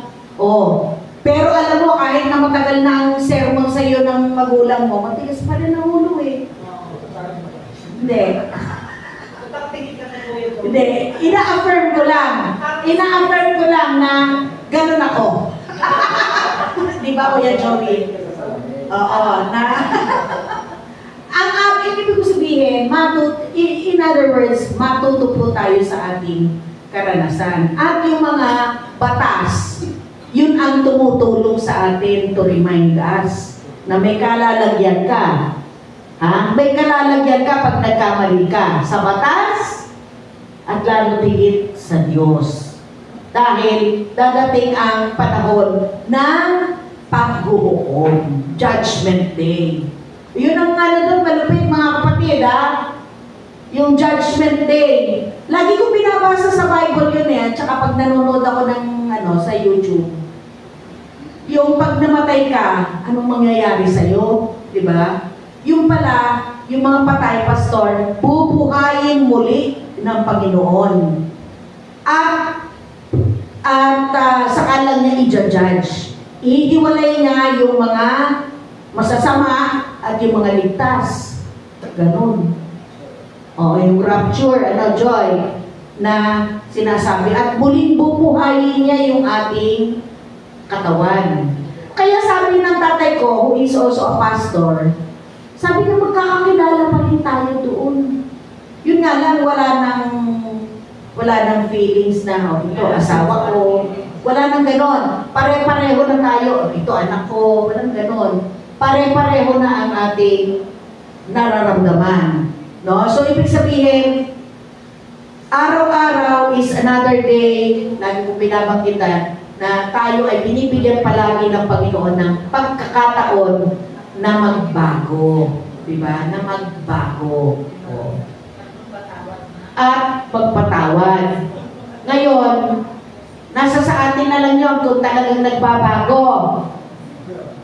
Pero alam mo, kahit na matagal na ang sermon sa iyo ng magulang mo, matigas pa rin ang ulo Hindi. Hindi. Ina-affirm ko lang na ganun ako. Di ba, Kuya Joey? Ang ibig ko sabihin, in other words, matuto po tayo sa ating karanasan. At yung mga batas, yun ang tumutulong sa atin to remind us na may kalalagyan ka. Ha? May kalalagyan ka pag nagkamali ka sa batas at lalo tigit sa Diyos. Dahil dadating ang panahon ng paghuhukom, Judgment Day. Yun ang doon, malupit mga kapatid, ha? Yung Judgment Day. Lagi kong binabasa sa Bible yun at saka pag nanonood ako ng sa YouTube. Yung pag namatay ka, anong mangyayari sa'yo? Diba? Yung pala, yung mga patay, pastor, bubuhayin muli ng Panginoon. At saka lang niya i-judge. Ihiwalay niya yung mga masasama at yung mga ligtas. Ganon. Yung rapture, Joy, na sinasabi. At muling bubuhayin niya yung ating katawan. Kaya sabi ng tatay ko, who is also a pastor, sabi niya magkakakilala pa rin tayo doon. Yun nga lang, wala nang feelings na, ito asawa ko. Wala nang ganon. Pare-pareho na tayo. Ito anak ko. Walang ganon. Pare-pareho na ang ating nararamdaman. No? So, ibig sabihin, araw-araw is another day, lagi kong binabanggitan, na tayo ay binibigyan palagi ng Panginoon ng pagkakataon na magbago. Diba? Na magbago. At magpatawad. Ngayon, nasa sa atin na lang yun kung talagang nagbabago.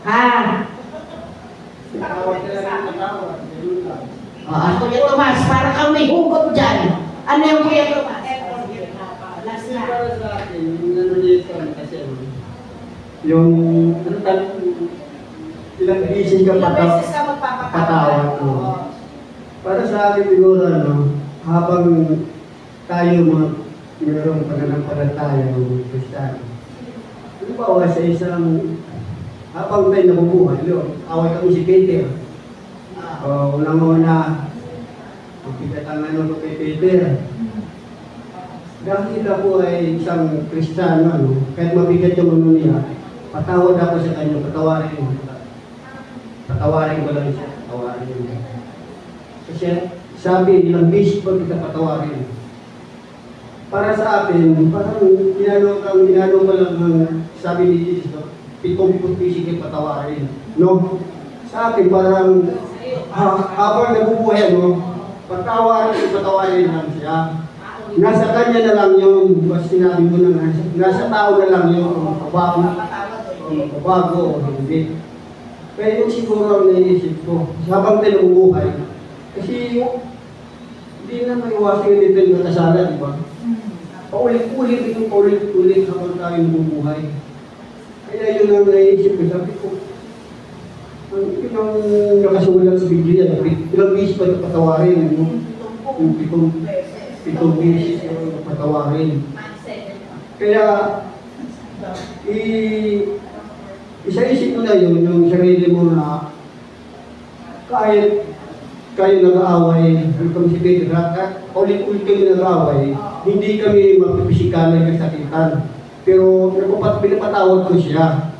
Ha? Kuya Tomas, para kang may hugot dyan. Ano yung Kuya Tomas? Last na. Yung, ilang beses ka patawad ko. Para sa akin siguro, habang tayo mayroong pananampalataya ng Kristiyano. Halimbawa sa isang, habang tayo nabubuhay, away kami si Peter. Unang-una, magpigat ang ko kay Peter. Dahil ako ay isang Kristiyano, kahit mabigat yung niya, patawad ako sa kanya, patawarin ko lang siya, patawarin ko. Kasi sabi, ilang beses pa kita patawarin. Para sa atin, parang ginano ko lang ng sabi ni Jesus, 70 beses kayo patawarin. No? Sa akin, parang habang nabubuhay, patawarin lang siya. Nasa kanya na lang yun, basta sinabi mo na nasa tao na lang yun, bago o hindi. Kaya yung siguro ang naisip ko, habang tayo nabubuhay, kasi hindi na maiwasan dito yung nakasala, di ba? Paulit-ulit habang tayo nabubuhay. Kaya yun ang naisip ko, sabi ko, yun ang nakasulat sa Biblia, ilang beses pa ito patawarin, yung pitong beses yung patawarin. Kaya, isa-isip mo na yun, yung sarili mo na kahit kayo nag-aaway, kung si Peter, ulit-ulit kami nag-aaway, hindi kami magpipisikalan ng kasakitan. Pero pinapatawad ko siya.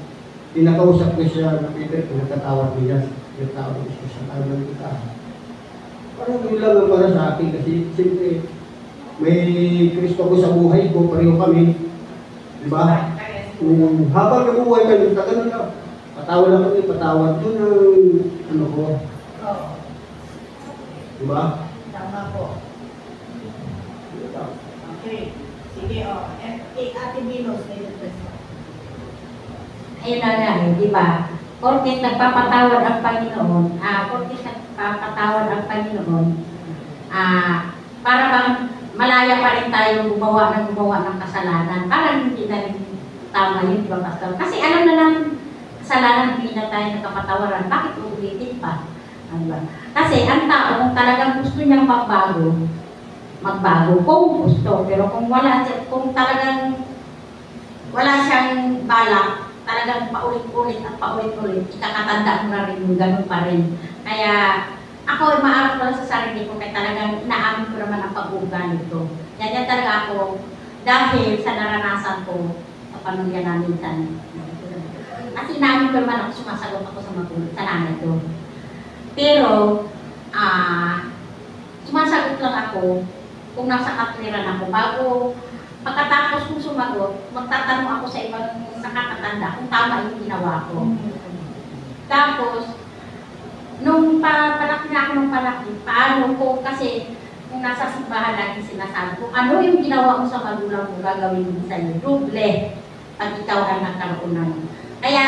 Pinakausap ko siya na Peter, pinagtatawad niya. Pinatawad ko siya sa tanong kita. Parang yun lang para sa akin kasi siyempre may Kristo ko sa buhay ko, pareho kami. Diba? Habang nabubuhay kami, tagal na. Patawad lang kami, patawad. Yun ang ko. Diba? Tama po. Okay. Sige, Ate Minos, ayun na di ba? Porket nagpapatawad ang Panginoon, para bang malaya pa rin tayo gumawa ng kasalanan. Parang hindi na rin tama yun, di ba, Pastor? Kasi alam na lang, kasalanan, hindi na tayo nagkapatawaran. Bakit uulitin pa? Diba? Kasi ang tao, kung talagang gusto niyang magbago kung gusto. Pero kung talagang wala siyang balak, talagang paulit-ulit, ikakatanda mo na rin yung ganun pa rin. Kaya ako maarap ko lang sa sarili ko, kaya talagang inaamin ko naman ang pag-uugali ko. Yan talaga ako, dahil sa naranasan ko sa pamilya namin minsan. At inaamin ko naman ako, sumasagot ako sa magulang, sa nanay ko. Pero, sumasagot lang ako kung nasa katwiran ako. Bago, pagkatapos kong sumagot, magtatanong ako sa ibang nakakatanda kung tama yung ginawa ko. Tapos, nung palaki na ako ng palaki, paano ko, kasi kung nasa simbahan lagi sinasabi ko, ano yung ginawa mo sa magulang mo, gagawin mo sa'yo, doble, pag ikaw ay nagkaroon ng. Kaya,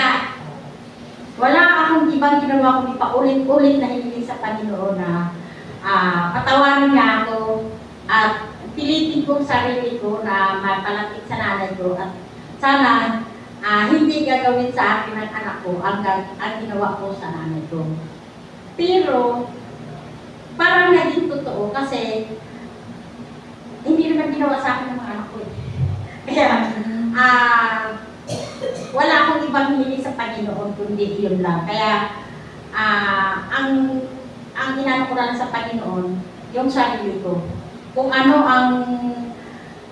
wala akong ibang ginawa kundi paulit-ulit na hiling sa Panginoon na patawarin niya ako at pilitin ko sarili ko na mapalapit sa nanay ko at sana hindi gagawin sa akin ng anak ko ang ginawa ko sa nanay ko. Pero, parang naging totoo kasi hindi naman ginawa sa akin ng mga anak ko. Kaya, wala akong ibang hiling sa Panginoon kundi yun lang. Kaya, ang inano ko lang sa Panginoon, yung sarili ko. Kung ano ang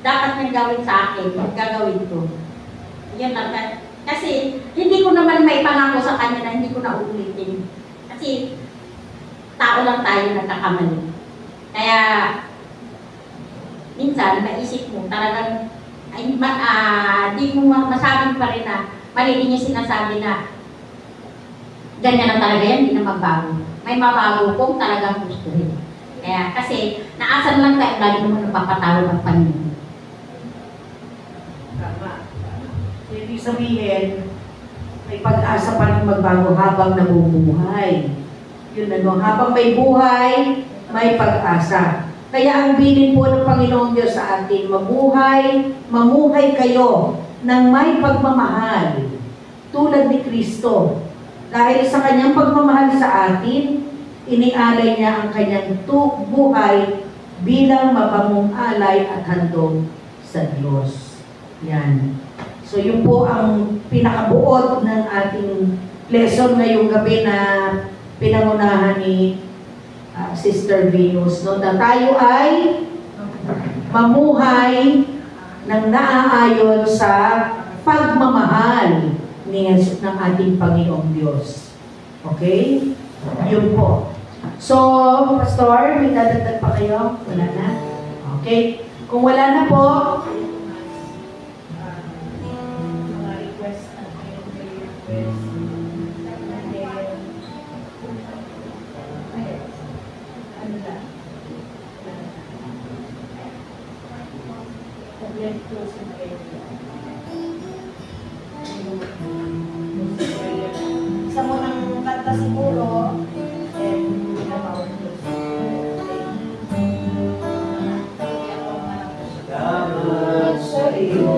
dapat niyang gawin sa akin, gagawin ko. Yun lang. Kasi, hindi ko naman may pangako sa kanya na hindi ko na uulitin. Kasi, tao lang tayo nagkakamali. Kaya, minsan, maisip mo, talagang, di mo masabi pa rin na, mali din yung sinasabi na, ganyan na talaga yan, hindi na magbago. May mabago kung talagang gustuhin. Kaya, kasi, naasan lang tayo, lagi naman napapatawad ng Panginoon. Tama. So, ibig sabihin, may pag-asa pa rin magbago habang nabubuhay. Yun ano, habang may buhay, may pag-asa. Kaya ang bilin po ng Panginoong Diyos sa atin, mamuhay kayo ng may pagmamahal tulad ni Kristo. Dahil sa kanyang pagmamahal sa atin, inialay niya ang kanyang buhay bilang mabangong alay at handog sa Diyos. Yan. So yun po ang pinakabuod ng ating lesson ngayong gabi na pinangunahan ni Sister Venus. No? Na tayo ay mamuhay ng naaayon sa pagmamahal ng ating Panginoong Diyos. Okay? Yun po. So, Pastor, may dadagdag pa kayo? Wala na? Okay. Kung wala na po, mga request na request. Ano lang? Complete closing prayer. Isa mo ng kanta siguro, and our Salamat sa iyo,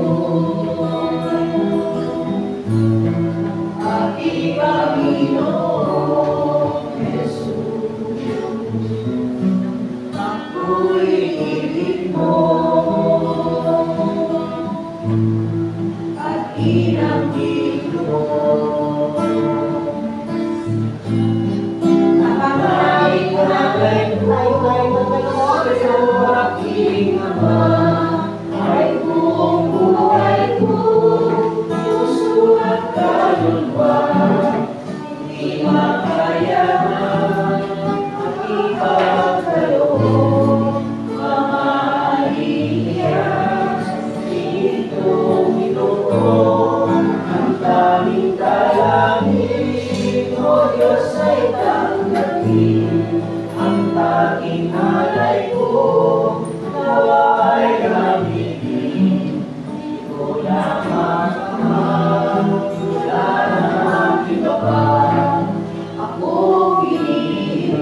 aking Panginoon Jesus. Ako'y ibig mo at inangkin mo. Napakaraming maraming sa aking Ama. Ay buong buhay ko, puso at kaluluwa, hindi makayanan ang ipagkaloob. Mamahalin niya, itong Ginoo, ang tanging dalangin mo, Diyos ay tanggapin, ang tanging alay ko. Nawa ay gamitin, di ko lamang amang, wala namang iba pa, ako piniling.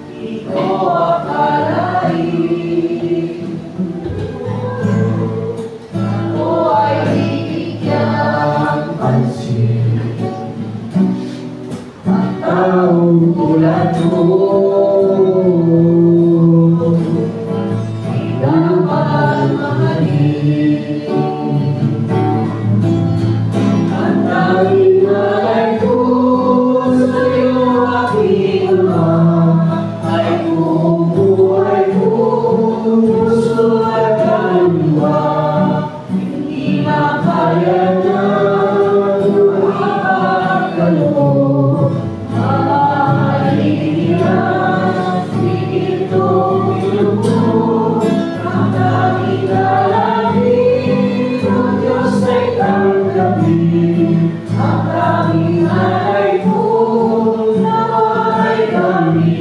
Di ko akalain, ako ay bibigyan pansin, at taong tulad mo. Ang tanging alay ko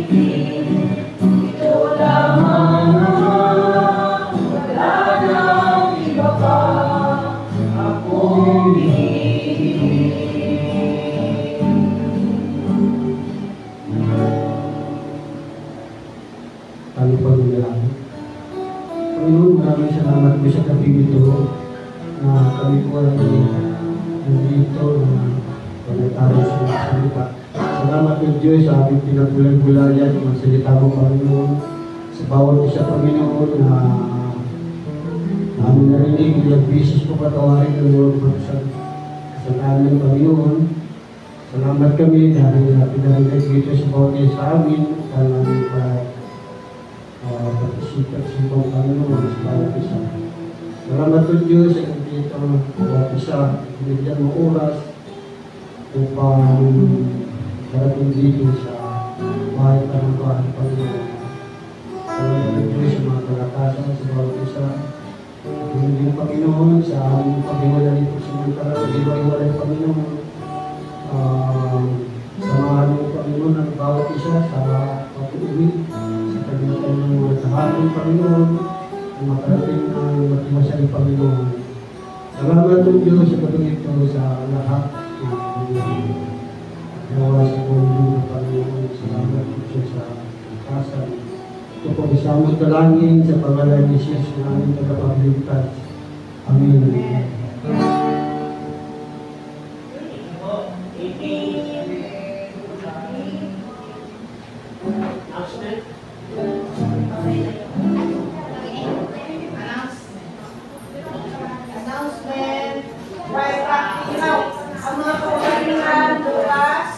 Ito lamang, wala nang iba pa akong hihingin. Tayo pa lang. Panginoon, maraming salamat po sa gabi nito na kami po ay nandito na panatawag sa mga salita. Salamat ng Diyos sa aming pinagbulan-bulayan ng mga salita mo, Panginoon. Sa bawat isa, Panginoon, na namin narinig, ilang bisis po patawarin ng mga kasalanan, Panginoon. Salamat kami dahil pinarinig dito sa bawat isa sa amin, sa aming pagkisikat sa ibang Panginoon sa bawat isa. Salamat po Diyos sa dito bawat isa, binigyan mo oras upang parating dito sa bahay pa ng bahay Panginoon. Salamat po Diyos sa mga kalakasan sa bawat isa. Hindi Panginoon sa aming paghiwalay po sa mga paghiwalay Panginoon. Samahan mo Panginoon ang bawat isa sa pag-uwi sa kanyang mga tahanan Panginoon ang makarating ng matiwasay Panginoon. Salamat po Diyos sa patuloy ito sa lahat ng gawa sa buong Panginoon. Salamat po Diyos sa kasan. Ito po isamot dalangin sa pangalan ni Jesus na aming tagapagligtas. Amen. Announcement. While practice out. Ang mga kawalingan bukas.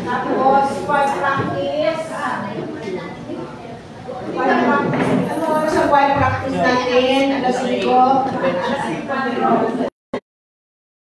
Tapos, while practice. While practice. Ano oras ang while practice natin? Alas 5.